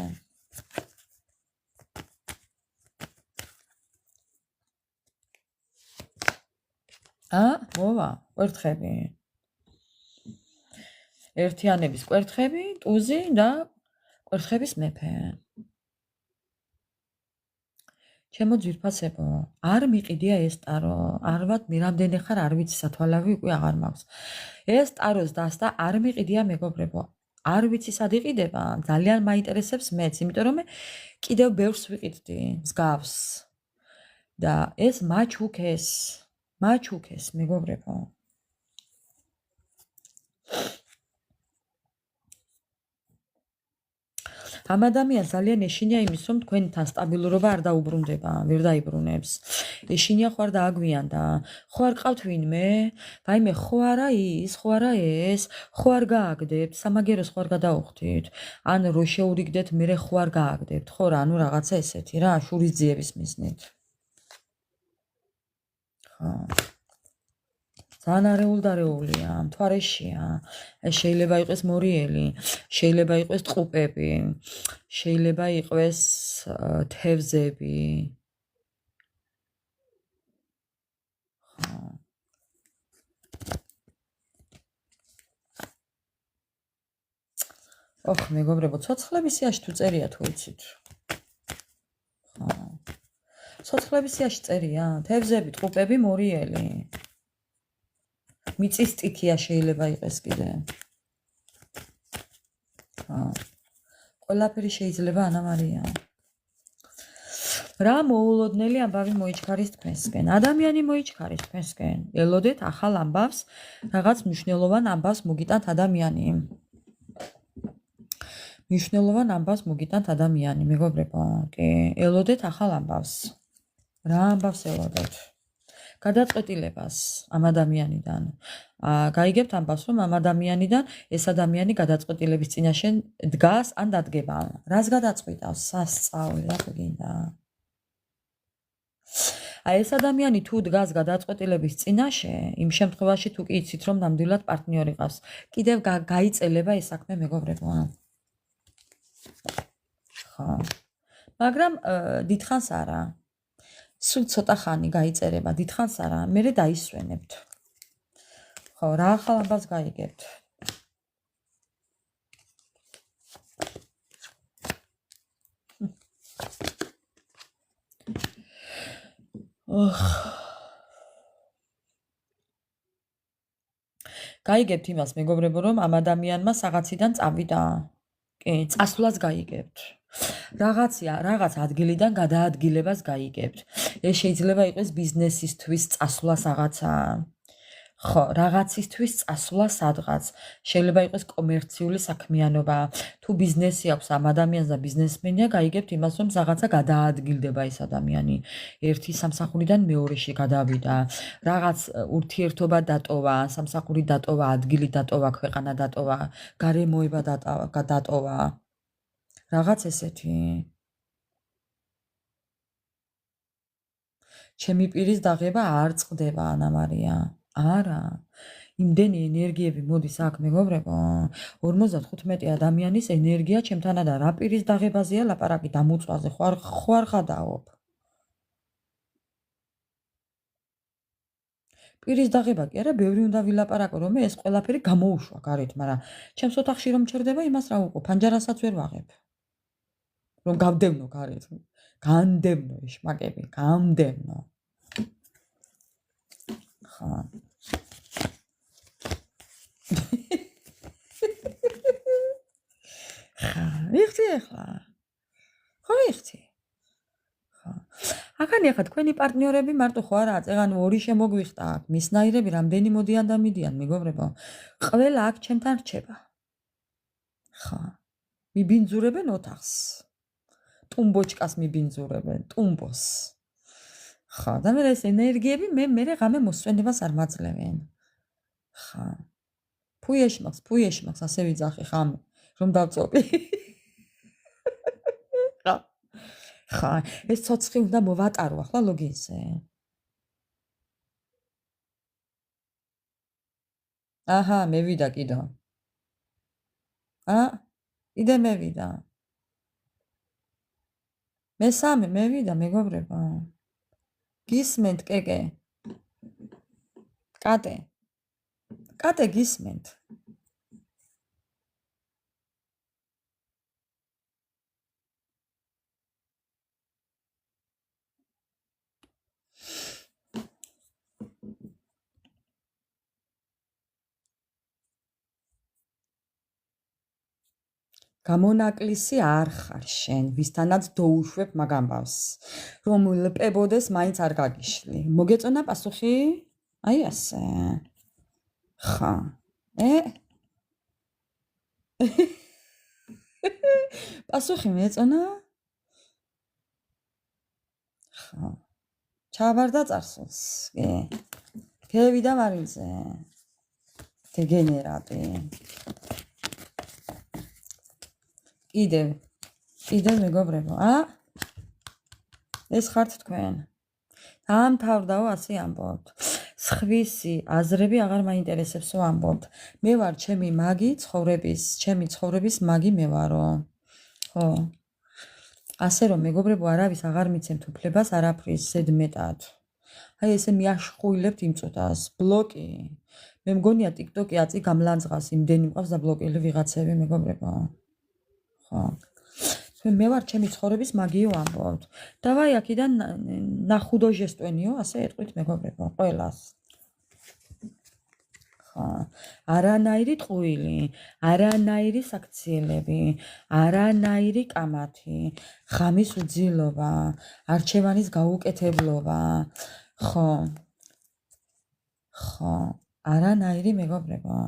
Speaker 1: მოვა, კვერთხები. ერთიანების კვერთხები, ტუზი და კვერთხების მეფე. ჩემო ძვირფასებო, არ მიყიდია ეს ტარო, არ ვარ მირამდენი ხარ, არ ვიცი სათვალავი უკვე აღარ მაქვს. ეს ტაროს დასტა არ მიყიდია მეგობრებო. არ ვიცი სად იყიდება, ძალიან მაინტერესებს მეც, იმიტომ რომ კიდევ ბევრს ვიყიდდი, მსგავს. და ეს მაჩუქეს მეგობრებო. ამ ადამიანს ძალიან ეშინია იმის, რომ თქვენთან სტაბილურობა არ დაუბრუნდება, ვერ დაიბრუნებს. ეშინია ხო არ დააგვიანდა, ხო არ ყავთ ვინმე? ვაიმე, ხო არა ის, ხო არა ეს, ხო არ გააგდებთ, სამაგეროს ხო არ გადაუხდით? ან რო შეურიგდეთ, მერე ხო არ გააგდებთ, ხო რა, ანუ რაღაცა ესეთი რა, შურის ძიების მიზნით. ხო. ძალიან არეულდარეულია, მთვარეშია. შეიძლება იყოს მორიელი, შეიძლება იყოს ტყუპები, შეიძლება იყოს თევზები. მეგობრებო, ცოცხლების სიაში თუ წერია თუ იცით. ცოცხლების სიაში წერია, თევზები, ტყუპები, მორიელი. მიწის სტიქია შეიძლება იყოს კიდე. ყველაფერი შეიძლება ანა მარია. რა მოულოდნელი ამბავი მოიჩქარის თქვენსკენ. ადამიანი მოიჩქარის თქვენსკენ. ელოდეთ ახალ ამბავს, რაღაც მნიშვნელოვან ამბავს მოგიტანთ ადამიანი. მნიშვნელოვან ამბავს მოგიტანთ ადამიანი, მეგობრებო. კი, ელოდეთ ახალ ამბავს. რა ამბავს ელოდეთ? გადაწყვეტილებას ამ ადამიანიდან. გაიგებთ ამბავს, რომ ამ ადამიანიდან ეს ადამიანი გადაწყვეტილების წინაშე დგას ან დადგება. რას გადაწყვიტავს? სასწაული, რა გინდა? ეს ადამიანი თუ დგას გადაწყვეტილების წინაშე, იმ შემთხვევაში თუ კი იცით, რომ ნამდვილად პარტნიორი ყავს, კიდევ გაიწელება ეს საქმე, მეგობრებო. ხო. მაგრამ დიდხანს არა. სულ ცოტა ხანი გაიწერება, დიდხანს არა, მერე დაისვენებთ. ხო, რა ახალ ამბავს გაიგებთ? გაიგებთ იმას, მეგობრებო, რომ ამ ადამიანმა საღაციდან წავიდა. კი, წასვლას გაიგებთ. რაღაც ადგილიდან გადაადგილებას გაიგებთ. ეს შეიძლება იყოს ბიზნესისთვის წასვლა რაღაცა. ხო, რაღაცისთვის წასვლა სადღაც. შეიძლება იყოს კომერციული საქმიანობა. თუ ბიზნესი აქვს ამ ადამიანს და ბიზნესმენია, გაიგებთ იმას, რომ რაღაცა გადაადგილდება ეს ადამიანი. ერთი სამსახურიდან მეორეში გადავიდა. რაღაც ურთიერთობა დატოვა, სამსახური დატოვა, ადგილი დატოვა, ქვეყანა დატოვა, გარემოება დატოვა. რაღაც ესეთი. ჩემი პირის დაღება არ წყდება, ანა მარია. არა. იმდენი ენერგიები მოდის აქ, მეგობრებო. 55 ადამიანის ენერგია ჩემთანადა რა პირის დაღებაზეა ლაპარაკი დამუწვაზე, ხო არ ხადაობ. პირის დაღება კი არა, ბევრი უნდა ვილაპარაკო, რომ ეს ყველაფერი გამოუშვა გარეთ, მაგრამ ჩემს ოთახში რომ ჩერდება, იმას რა უყო, ფანჯარასაც ვერ ვაღებ. რომ გავდევნო გარეთ. განდევნო ეშმაკები, გამდევნო. ხა. ხა, ვიხდი ახლა. ხო ვიხდი. ხა. ახანი ახლა თქვენი პარტნიორები მარტო ხო არაა, წეგან ორი შემოგვიხდა აქ, მისნაირები რამდენი მოდიან და მიდიან, მეგობრებო. ყველა აქ ჩემთან რჩება. ხა. მიბინძურებენ ოთახს. ტუმბოჩკას მიბინძურებენ, ტუმბოს. ხა, და მე ეს ენერგიები მე ღამე მოსვენებას არ მაძლევენ. ხა. ფუიეში მაქვს ასე ვიძახი ხამე, რომ დავწოვი. ხა. ხა, ეს ცოცხი უნდა მოვატარო ახლა ლოგინზე. აჰა, მევიდა კიდო. კიდე მევიდა. მესამე მევიდა, მეგობრებო. გისმენთ, კეკე. კატე გისმენთ. გამონაკლისი არ ხარ შენ, ვისთანაც დოუშვებ მაგ ამბავს, რომ ლპებოდეს მაინც არ გაგიშლი. მოგეწონა პასუხი? აი ასე. ხა. პასუხი მეწონა? ხა. ჩავარდა წარსულს. გევიდა მარილზე. დეგენერატი. კიდე მეგობრებო, ეს ხართ თქვენ. დაამთავრდაო ასე ამბობთ. სხვისი აზრები აღარ მაინტერესებსო ამბობთ. მე ვარ ჩემი ცხოვრების მაგი მე ვარო. ხო. ასე რომ მეგობრებო, არავის აღარ მიცემთ უფლებას არაფრის ზედმეტად. აი ესე მიაშხუილებთ იმ წუთას. ბლოკი. მე მგონია TikTok-ი აწი გამლანძღას იმდენი მყავს და ბლოკილი ვიღაცები მეგობრებო. მე ვარ ჩემი ცხოვრების მაგიო ამბობთ. დავაი აქიდან ნახუდო ჟესტვენიო, ასე ეტყვით მეგობრებო, ყველას. ხა, არანაირი ტყუილი, არანაირი საქციელები, არანაირი კამათი, ღამის უძილობა, არჩევანის გაუკეთებლობა. ხო, არანაირი მეგობრებო.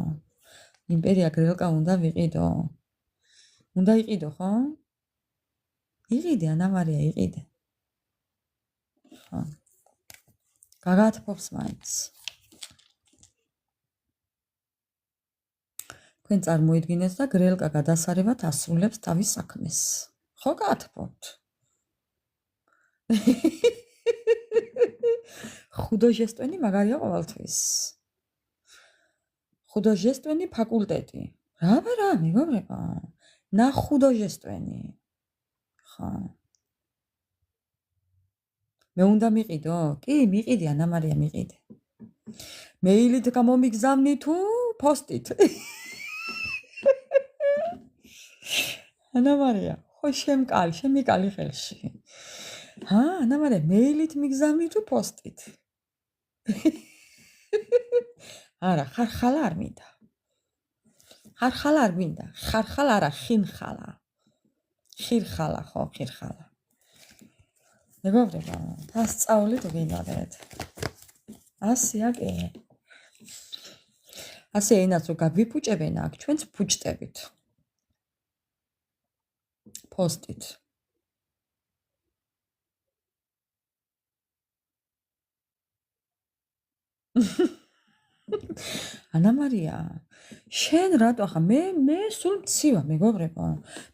Speaker 1: იმპერია გრელკა უნდა ვიყიდო. უნდა იყიდო, ხო? იყიდე, ანა მარია, იყიდე. ხო. გაგათფობს მაინც. თქვენ წარმოიდგინეთ და გრელკა გადასარევად ასრულებს თავის საქმეს. ხო გაათფობთ? ხუდო ჟესტვენი მაგარია ყოველთვის. ხუდო ჟესტვენი ფაკულტეტი. რა, მეგობრებო. ნახუდო ჟესტვენი. ხა. მე უნდა მიყიდო? კი, მიყიდი, ანა მარია, მიყიდე. მეილით გამომიგზავნი თუ პოსტით? ანა მარია, ხო შემიკალი ხელში. ანა მარია, მეილით მიგზავნი თუ პოსტით? არა, ხარხალა არ მინდა. ხარხალა არა, ხინხალა. ხირხალა, ხო, ხირხალა. მეგობრებო, დასწავლით ვინადეთ. ასია კი. ასე ენაც რო გაგვიფუჭებენ აქ, ჩვენც ფუჭტებით. პოსტით. ანა მარია, შენ რატო ახლა მე სულ მცივა მეგობრებო.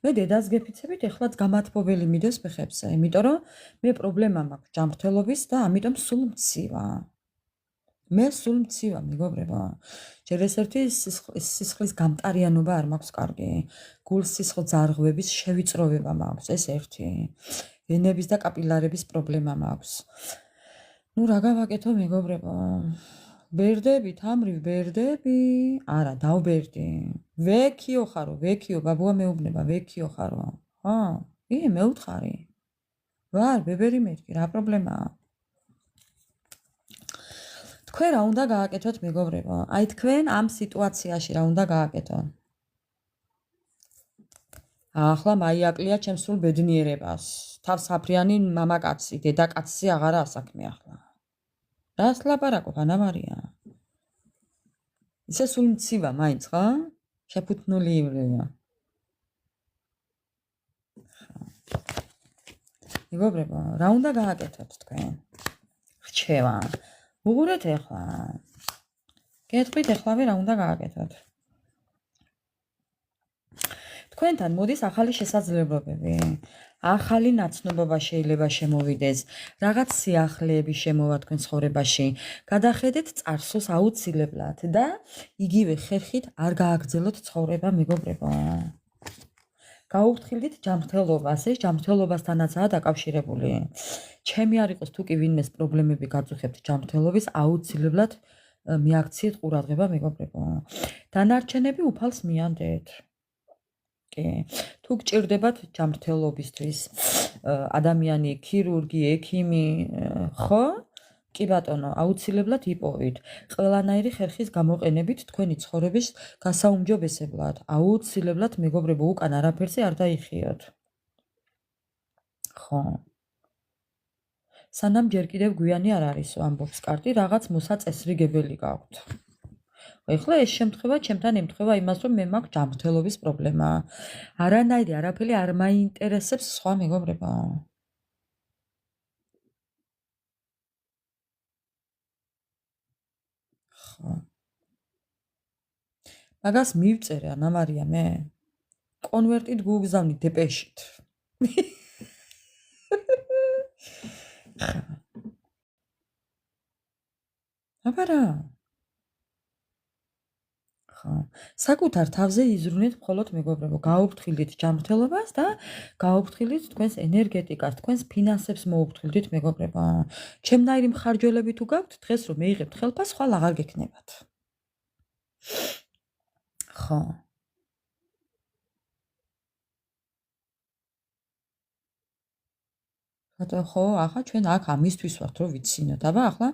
Speaker 1: მე დედას გეფიცებით ეხლაც გამათბობელი მიდეს ფეხებზე, იმიტომ რომ მე პრობლემა მაქვს ჯანმრთელობის და ამიტომ სულ მცივა. მე სულ მცივა მეგობრებო. ჯერ ერთი სისხლის გამტარიანობა არ მაქვს კარგი. გულსისხლ ძარღვების შევიწროვება მაქვს, ეს ერთი. ვენების და კაპილარების პრობლემა მაქვს. ნუ რა გავაკეთო მეგობრებო? ბერდები, თამრივ ბერდები, არა, დავბერდი. ვექიო ხარო, ბაბუა მეუბნება, ვექიო ხარო. მეუთხარი. ვარ, ბებერი მეთქი, რა პრობლემაა? თქვენ რა უნდა გააკეთოთ მეგობრებო? აი თქვენ ამ სიტუაციაში რა უნდა გააკეთოთ? ახლა მაიაკლია ჩემს სულ ბედნიერებას. თავს აფრიანი მამაკაცი, დედაკაცი აღარა ასაქმე ახლა. რას ლაპარაკობ, ანა მარია? ისე სულ მცივა მაინც, ხო? შეფუთნული ივრია. მეგობრებო, რა უნდა გააკეთოთ თქვენ? რჩევა. უღურეთ ახლა. გეტყვით ახლავე რა უნდა გააკეთოთ. თქვენთან მოდის ახალი შესაძლებლობები. ახალი ნაცნობობა შეიძლება შემოვიდეს, რაღაც სიახლეები შემოვა თქვენ ცხოვრებაში. გადახედეთ წარსულს აუცილებლად და იგივე ხერხით არ გააგრძელოთ ცხოვრება, მეგობრებო. გაუფრთხილდით ჯანმრთელობას, ეს ჯანმრთელობასთანაცაა დაკავშირებული. ჩემი არ იყოს თუ კი ვინმეს პრობლემები გაწუხებთ ჯანმრთელობის, აუცილებლად მიაქციეთ ყურადღება, მეგობრებო. დანარჩენები უფალს მიანდეთ. კი, თუ გჭირდებათ ჯანმრთელობისთვის ადამიანი, ქირურგი, ექიმი, ხო? კი ბატონო, აუცილებლად იპოვით. ყველანაირი ხერხის გამოყენებით თქვენი ცხოვრების გასაუმჯობესებლად. აუცილებლად, მეგობრებო, უკან არაფერზე არ დაიხიოთ. ხო. სანამ ჯერ კიდევ გვიანი არ არისო, ამბობს კარტი, რაღაც მოსაწესრიგებელი გაქვთ. ეხლა ეს შემთხვევა ჩემთან ემთხვევა იმას, რომ მე მაქვს ჯანმრთელობის პრობლემა. არანაირი არაფერი არ მაინტერესებს სხვა, მეგობრებო. ხო. მაგას მივწერე, ანა მარია, მე კონვერტით გუგზავნი დეპეშით. აბა რა? ხო. საკუთარ თავზე იზრუნეთ მხოლოდ, მეგობრებო, გაუფრთხილდით ჯანმრთელობას და გაუფრთხილდით თქვენს ენერგეტიკას, თქვენს ფინანსებს მოუფრთხილდით, მეგობრებო. ჩემნაირი მხარჯველები თუ გაქვთ, დღეს რომ მეიღებთ ხელფას, ხვალ აღარ გექნებათ. ხო. ბატონო, ხო, ახლა ჩვენ აქ ამისთვის ვართ, რომ ვიცინოთ. აბა ახლა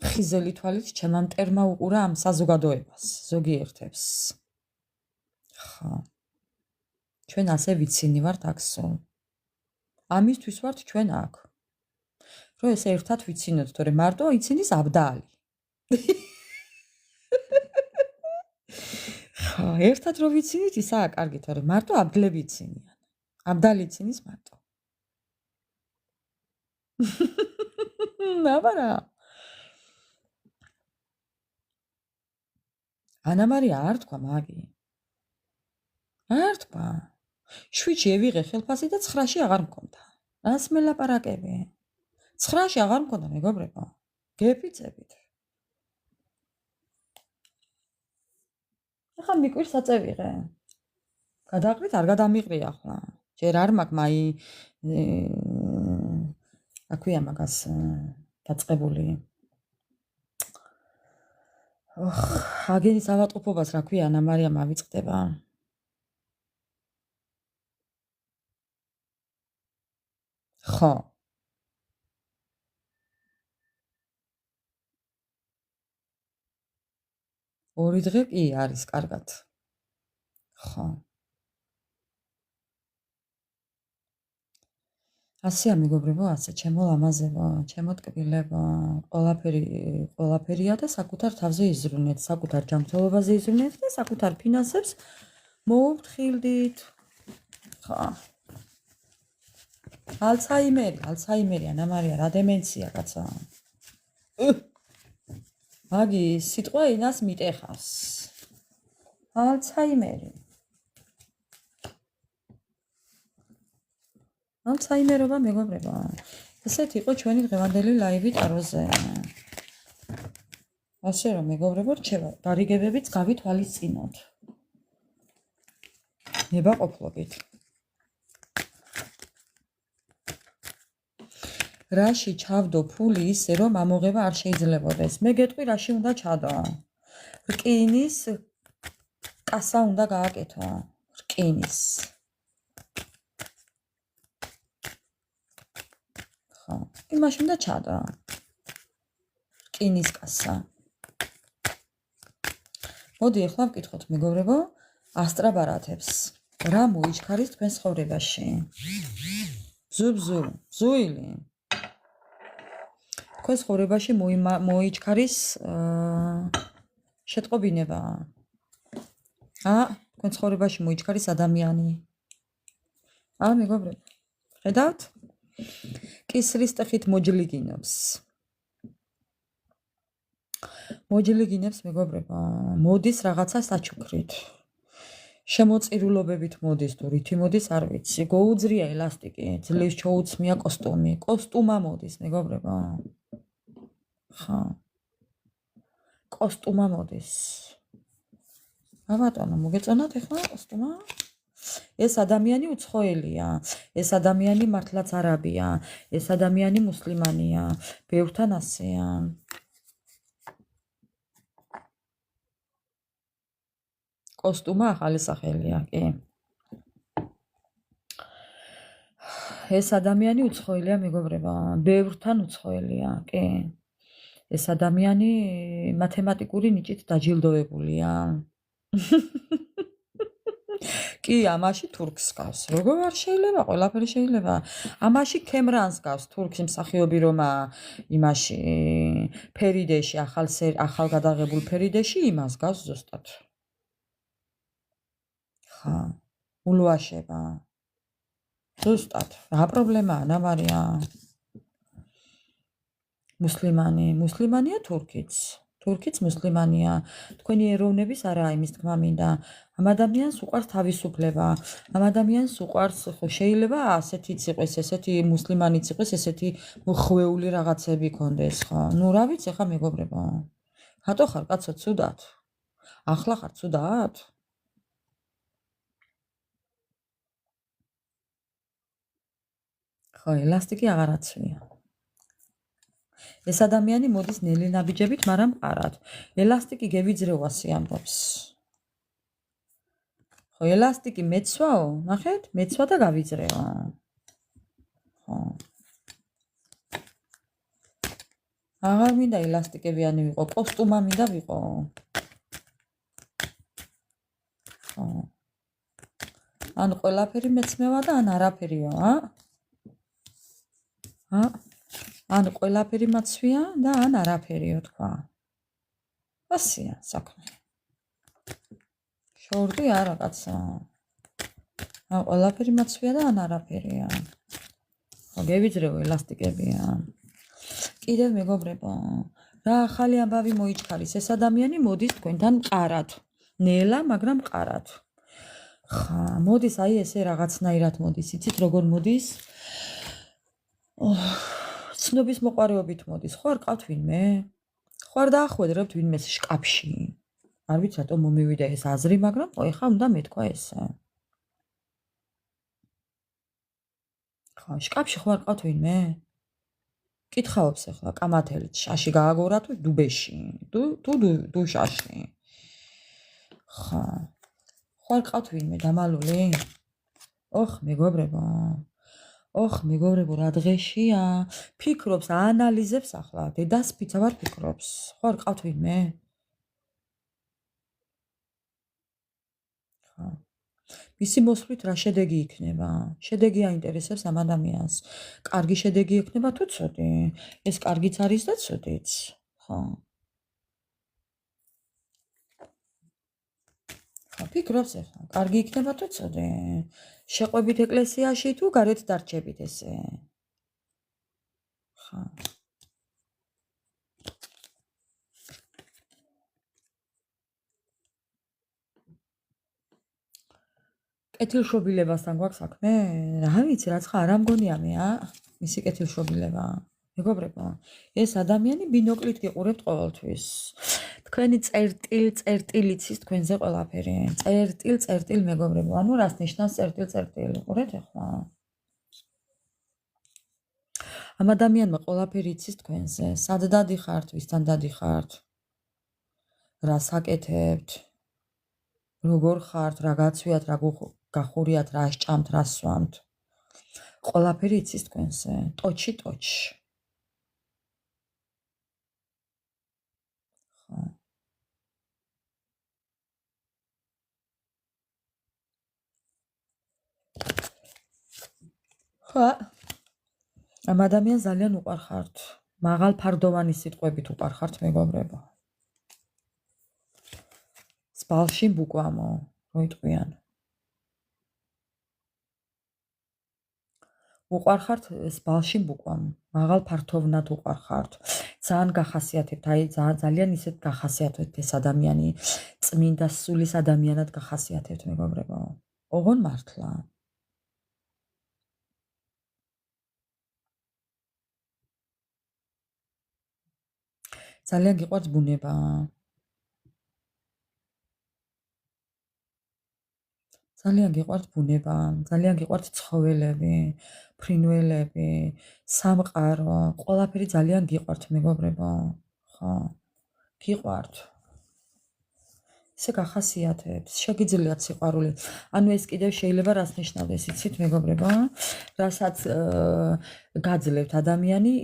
Speaker 1: ხიზელი თვალით ჩემმა მტერმა უყურა ამ საზოგადოებას, ზოგიერთებს. ხო. ჩვენ ასე ვიცინი ვართ აქ სულ. ამისთვის ვართ ჩვენ აქ. რომ ესე ერთად ვიცინოთ, თორე მარტო იცინის აბდალი. ხო, ერთად რო ვიცინით, ისაა კარგი, თორე მარტო აბდლები იცინიან. აბდალი ცინის მარტო. აბა რა? ანა მარია არ თქვა მაგი. არ თქვა. 7-ში ევიღე ხელფასი და 9-ში აღარ მქონდა. რას მელაპარაკები? 9-ში აღარ მქონდა, მეგობრებო. გეფიცებით. ახლა მიკვირს აწევიღე. გადაყრით, არ გადამიყრი ახლა. ჯერ არ მაქვს მაი აქვია მაგას დაწყებული. აგენის ავატყოფობას რა ქვია, ანა მარია მავიწყდება. ხო. ორი დღე კი არის კარგად. ხო. ასეა, მეგობრებო, ასე, ჩემო ლამაზებო, ჩემო ტკბილებო, ყველაფერია და საკუთარ თავზე იზრუნეთ, საკუთარ ჯანმრთელობაზე იზრუნეთ და საკუთარ ფინანსებს მოუფრთხილდით. ხო. ალცჰაიმერი, ანა მარია, რა დემენცია, კაცა. მაგი სიტყვა ენას მიტეხავს. ალცჰაიმერი. ალცჰაიმერობა, მეგობრებო. ესეთ იყო ჩვენი დღევანდელი ლაივი ტაროზე. ასე რომ, მეგობრებო, რჩევა, გარიგებებიც გავითვალისწინოთ. ნებაყოფლობით. რაში ჩავდო ფული ისე, რომ ამოღება არ შეიძლებოდეს. მე გეტყვი, რაში უნდა ჩადო. რკინის კასა უნდა გააკეთო. რკინის. ხო, იმაში უნდა ჩადო. რკინის კასა. მოდი, ახლა ვკითხოთ, მეგობრებო, ასტრაბარათებს. რა მოიჩქარის თქვენ ცხოვრებაში? ბზუ, ბზუილი. თქვენ ცხოვრებაში მოიჩქარის შეტყობინება. თქვენ ცხოვრებაში მოიჩქარის ადამიანი. მეგობრებო, ხედავთ? კისრის ტეხით მოჯლიგინებს. მოჯლიგინებს, მეგობრებო, მოდის რაღაცა საჩუქრით. შემოწირულობებით მოდის თუ რითი მოდის, არ ვიცი. გოუძრია ელასტიკი, ძლივს ჩოუცმია კოსტუმი. კოსტუმა მოდის, მეგობრებო. ხა. კოსტუმა მოდის. ბატონო, მოგეწონათ ახლა კოსტუმა? ეს ადამიანი უცხოელია, ეს ადამიანი მართლაც არაბია, ეს ადამიანი მუსლიმანია, ბევრთან ასეა. კოსტუმა ახალი სახელია, კი. ეს ადამიანი უცხოელია, მეგობრებო, ბევრთან უცხოელია, კი. ეს ადამიანი მათემატიკური ნიჭით დაჯილდოებულია. კი, ამაში თურქს გავს. როგორ არ შეიძლება, ყველაფერი შეიძლება. ამაში ქემრანს გავს, თურქი მსახიობი რომა იმაში ფერიდეში, ახალგადაღებულ ფერიდეში იმას გავს ზუსტად. ხა, ულვაშება. ზუსტად, რა პრობლემაა, ნამარია. მუსლიმანია თურქიც. თურქიც მუსლიმანია. თქვენი ეროვნების არაა იმის თქმა მინდა. ამ ადამიანს უყვარს თავისუფლება. ამ ადამიანს უყვარს, ხო შეიძლება ასეთიც იყოს, ესეთი მუსლიმანიც იყოს, ესეთი ხვეული რაღაცები კონდეს, ხო? ნუ რა ვიცი, ხა მეგობრებო. რატო ხარ კაცო ცუდად? ახლა ხარ ცუდად? ხო, ელასტიკი აღარაცვია. ეს ადამიანი მოდის ნელი ნაბიჯებით, მაგრამ მყარად. ელასტიკი გევიძრევა სიამბობს. ხო, ელასტიკი მეცვაო, ნახეთ, მეცვა და გავიძრევა. ხო. აღარ მინდა ელასტიკებიანი ვიყო, კოსტუმა მინდა ვიყო. ხო. ან ყველაფერი მეცმევა და ან არაფერიო, ან ყველაფერი მაცვია და ან არაფერიო თქვა. ასია საქმე. შორდი არა კაცა. ან ყველაფერი მაცვია და ან არაფერია. ხო, გევიძრეო ელასტიკებია. კიდევ მეგობრებო, რა ახალი ამბავი მოიჩქარის, ეს ადამიანი მოდის თქვენთან მყარად. ნელა, მაგრამ მყარად. ხა, მოდის აი ესე რაღაცნაირად მოდის, იცით როგორ მოდის? ცნობის მოყარეობით მოდის. ხო არ ყავთ ვინმე? ხო არ დაახვედრებთ ვინმეს შკაფში? არ ვიცი რატომ მომივიდა ეს აზრი, მაგრამ ეხლა უნდა მეთქვა ესე. ხო, შკაფში ხო არ ყავთ ვინმე? კითხაობს ახლა კამათელი შაში გააგორა თუ დუბეში? თუ დუშაში? ხა. ხო არ ყავთ ვინმე დამალული? მეგობრებო, რა დღეშია? ფიქრობს, აანალიზებს ახლა, დედას ფიცავარ ფიქრობს. ხო არ ყავთ ვინმე? ხა. მისი მოსვლით რა შედეგი იქნება? შედეგი აინტერესებს ამ ადამიანს. კარგი შედეგი იქნება თუ ცუდი? ეს კარგიც არის და ცუდიც. ხო. ფიქრობს ახლა, კარგი იქნება თუ ცუდი? შეყვებით ეკლესიაში თუ გარეთ დარჩებით ესე? ხა. კეთილშობილებასთან გვაქვს საქმე? რა ვიცი, რაცხა არ ამგონია მე, მისი კეთილშობილება. მეგობრებო, ეს ადამიანი ბინოკლით გიყურებთ ყოველთვის. თქვენი წერტილ-წერტილიცის თქვენზე ყველაფერი. წერტილ-წერტილ მეგობრებო, ანუ რას ნიშნავს წერტილ-წერტილი? ყურეთ ახლა. ამ ადამიანმა ყველაფერი იცის თქვენზე. სად დადიხართ, ვისთან დადიხართ? რას აკეთებთ? როგორ ხართ, რა გაცვიათ, რა გახურიათ, რა სჭამთ, რა სვამთ? ყველაფერი იცის თქვენზე. ტოჩი. ხო. ხო, ამ ადამიანს ძალიან უყვარხართ. მაღალ ფარდოვანი სიტყვებით უყვარხართ, მეგობრებო. სპალში ბუკვამო, მოიტყვიან. უყვარხართ სპალში ბუკვამ, მაღალ ფართოვნად უყვარხართ. ძალიან გახასიათებთ, აი ძალიან ისეთ გახასიათებთ ეს ადამიანი, წმინდა სულის ადამიანად გახასიათებთ, მეგობრებო. ოღონ მართლა. ძალიან გიყვართ ბუნება. ძალიან გიყვართ ბუნება, ძალიან გიყვართ ცხოველები, ფრინველები, სამყარო, ყველაფერი ძალიან გიყვართ, მეგობრებო. ხო, გიყვართ. ესე გახასიათებს, შეგიძლიათ სიყვარული. ანუ ეს კიდევ შეიძლება რას ნიშნავდეს, იცით, მეგობრებო? რასაც გაძლევთ ადამიანი,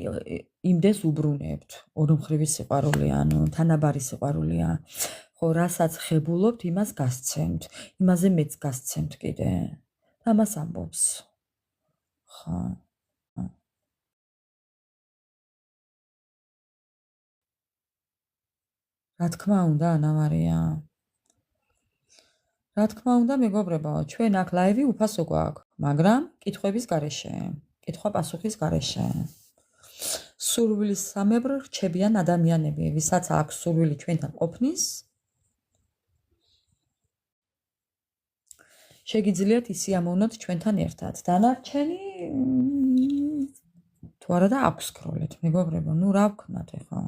Speaker 1: იმდეს უბრუნებთ. ორმხრივი სიყვარული, ანუ თანაბარი სიყვარულია. ხო, რასაც ხებულობთ, იმას გასცემთ. იმაზე მეც გასცემთ კიდე. და მას ამბობს. ხო. რა თქმა უნდა, ანა მარია. რა თქმა უნდა, მეგობრებო, ჩვენ აქ ლაივი უფასო გვაქვს, მაგრამ კითხვების გარეშე, კითხვა-პასუხის გარეშე. სურვილის სამებრ რჩებიან ადამიანები, ვისაც აქვს სურვილი ჩვენთან ყოფნის, შეგიძლიათ ისიამოვნოთ ჩვენთან ერთად. დანარჩენი თუ არა და აქვს სკროლეთ, მეგობრებო, ნუ რა ვქნათ ეხლა?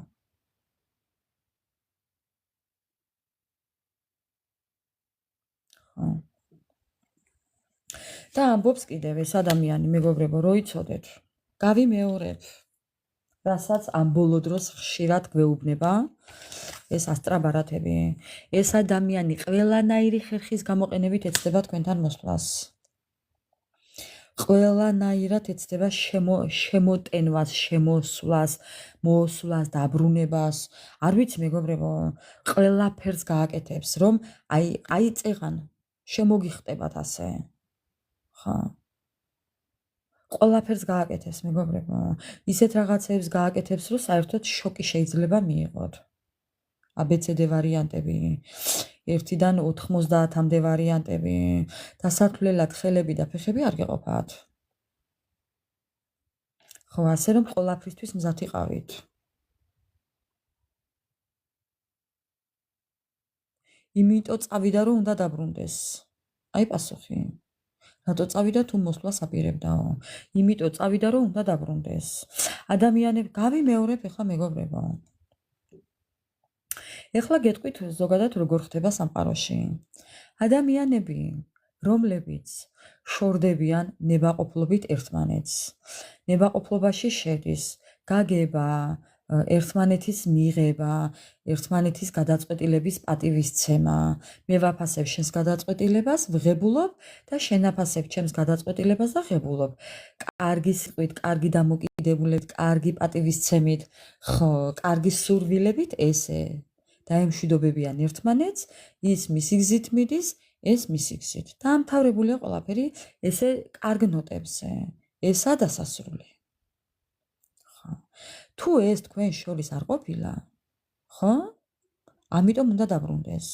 Speaker 1: ხო. და ამბობს კიდევ ეს ადამიანი, მეგობრებო, რო იცოდეთ, გავიმეორებ, რასაც ამ ბოლო დროს ხშირად გვეუბნება ეს ასტრაბარათები. ეს ადამიანი ყველანაირი ხერხის გამოყენებით ეცდება თქვენთან მოსვლას. ყველანაირად ეცდება შემოტენვას, შემოსვლას, მოსვლას, დაბრუნებას. არ ვიცი, მეგობრებო, ყველაფერს გააკეთებს, რომ აი წეღან შემოგიხტებათ ასე. ხო. ყველაფერს გააკეთებს, მეგობრებო. ისეთ რაღაცებს გააკეთებს, რომ საერთოდ შოკი შეიძლება მიიღოთ. ABCD ვარიანტები, 1-დან 90-მდე ვარიანტები, დასათვლელად ხელები და ფეხები არ გეყოფათ. ხო, ასე რომ ყველაფრისთვის მზად იყავით. იმიტომ წავიდა, რომ უნდა დაბრუნდეს. აი პასუხი. რატო წავიდა თუ მოსვლას აპირებდაო? იმიტომ წავიდა, რომ უნდა დაბრუნდეს. ადამიანები გავიმეორებ ეხლა, მეგობრებო. ეხლა გეტყვით ზოგადად როგორ ხდება სამყაროში. ადამიანები, რომლებიც შორდებიან ნებაყოფლობით ერთმანეთს. ნებაყოფლობაში შედის გაგება, ერთმანეთის მიღება, ერთმანეთის გადაწყვეტილების პატივისცემა. მე ვაფასებ შენს გადაწყვეტილებას, ვღებულობ და შენ აფასებ ჩემს გადაწყვეტილებას და ღებულობ. კარგი სიტყვით, კარგი დამოკიდებულებით, კარგი პატივისცემით, ხო, კარგი სურვილებით ესე. დაემშვიდობებიან ერთმანეთს, ის მისი გზით მიდის, ეს მისი გზით. დაამთავრებულია ყველაფერი ესე კარგ ნოტებზე. ესა დასასრული. ხო. თუ ეს თქვენ შორის არ ყოფილა, ხო? ამიტომ უნდა დაბრუნდეს.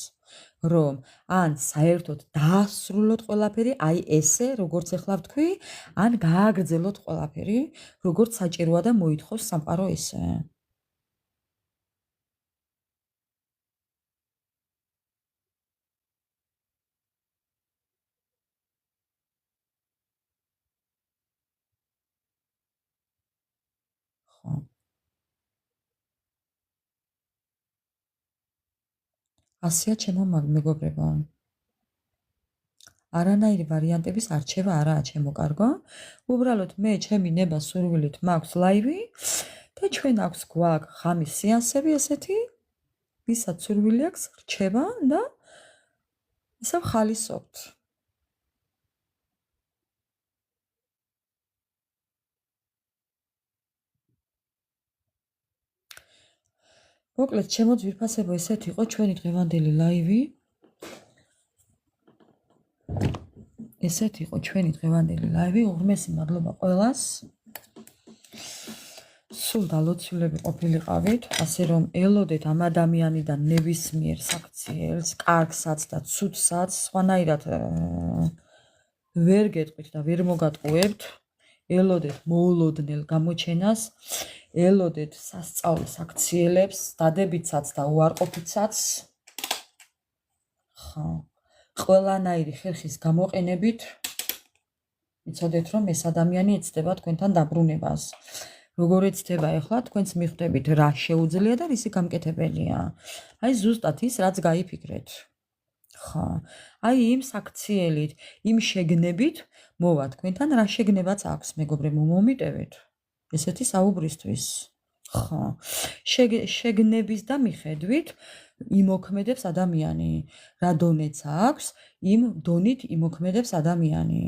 Speaker 1: რომ ან საერთოდ დაასრულოთ ყველაფერი, აი ესე, როგორც ახლა ვთქვი, ან გააგრძელოთ ყველაფერი, როგორც საჭიროა და მოითხოვს სამყარო ესე. ხო. ასია ჩემო მეგობრებო. არანაირი ვარიანტების არჩევა არაა ჩემო კარგო. უბრალოდ მე ჩემი ნება სურვილით მაქვს ლაივი და ჩვენ გვაქვს ღამის სეანსები ესეთი, ვისაც სურვილი აქვს რჩება და ისევ ხალისობთ. მოკლედ, ჩემო ძვირფასებო, ესეთი იყო ჩვენი დღევანდელი ლაივი. ესეთ იყო ჩვენი დღევანდელი ლაივი. უღრმესი მადლობა ყველას. სულ დალოცულები ყოფილიყავით, ასე რომ ელოდეთ ამ ადამიანიდან ნებისმიერ საქციელს, კარგსაც და ცუდსაც, სხვანაირად ვერ გეტყვით და ვერ მოგატყუებთ. ელოდეთ მოულოდნელ გამოჩენას, ელოდეთ სასწაულს საქციელებს, დადებითსაც და უარყოფითსაც. ხო. ყველანაირი ხერხის გამოყენებით იცოდეთ რომ ეს ადამიანი ეცდება თქვენთან დაბრუნებას. როგორ ეცდება ახლა თქვენს მიხვდებით რა შეუძლია და რისი გამკეთებელია. აი ზუსტად ის რაც გაიფიქრეთ. ხო. აი იმ საქციელით, იმ შეგნებით მოვა თქვენთან რა შეგნებაც აქვს, მეგობრებო, მომიტევეთ. ესეთი საუბრისთვის. ხო. შეგნების და მიხედვით იმოქმედებს ადამიანი. რა დონეც აქვს, იმ დონით იმოქმედებს ადამიანი.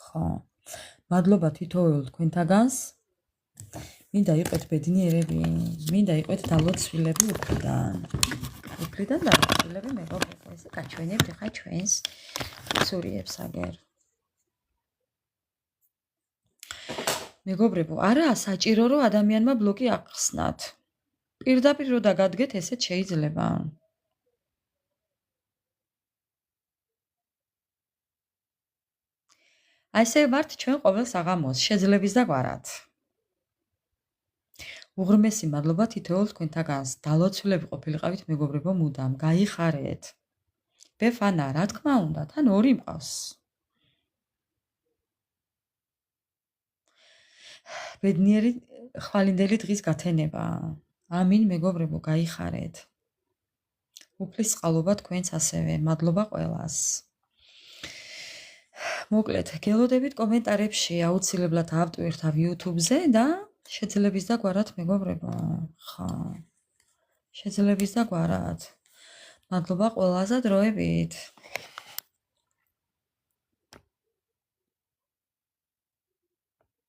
Speaker 1: ხო. მადლობა თითოეულ თქვენთაგანს. მინდა იყეთ ბედნიერები, მინდა იყეთ დალოცვილები უფლიდან. უფლიდან დალოცვილები მეგობრებო, ესე გაჩვენებთ ახლა ჩვენს ცურიებს აგერ. მეგობრებო, არაა საჭირო რომ ადამიანმა ბლოკი აღხსნათ. პირდაპირ რო დაგადგეთ, ესეც შეიძლება. ასე ვართ ჩვენ ყოველ საღამოს, შეძლების და გვარად. უღრმესი მადლობა თითოეულ თქვენთაგანს. დალოცულები ყოფილიყავით მეგობრებო მუდამ, გაიხარეთ. ბეფანა, რა თქმა უნდა, თან ორი მყავს. ბედნიერი ხვალინდელი დღის გათენება. ამინ მეგობრებო, გაიხარეთ. უფლის წყალობა თქვენს ასევე. მადლობა ყველას. მოკლედ, გელოდებით კომენტარებში აუცილებლად ავტვირთავ YouTube-ზე და შეძლების და გვარად მეგობრებო. ხო. შეძლების და გვარად. მადლობა ყველაზე დროებით.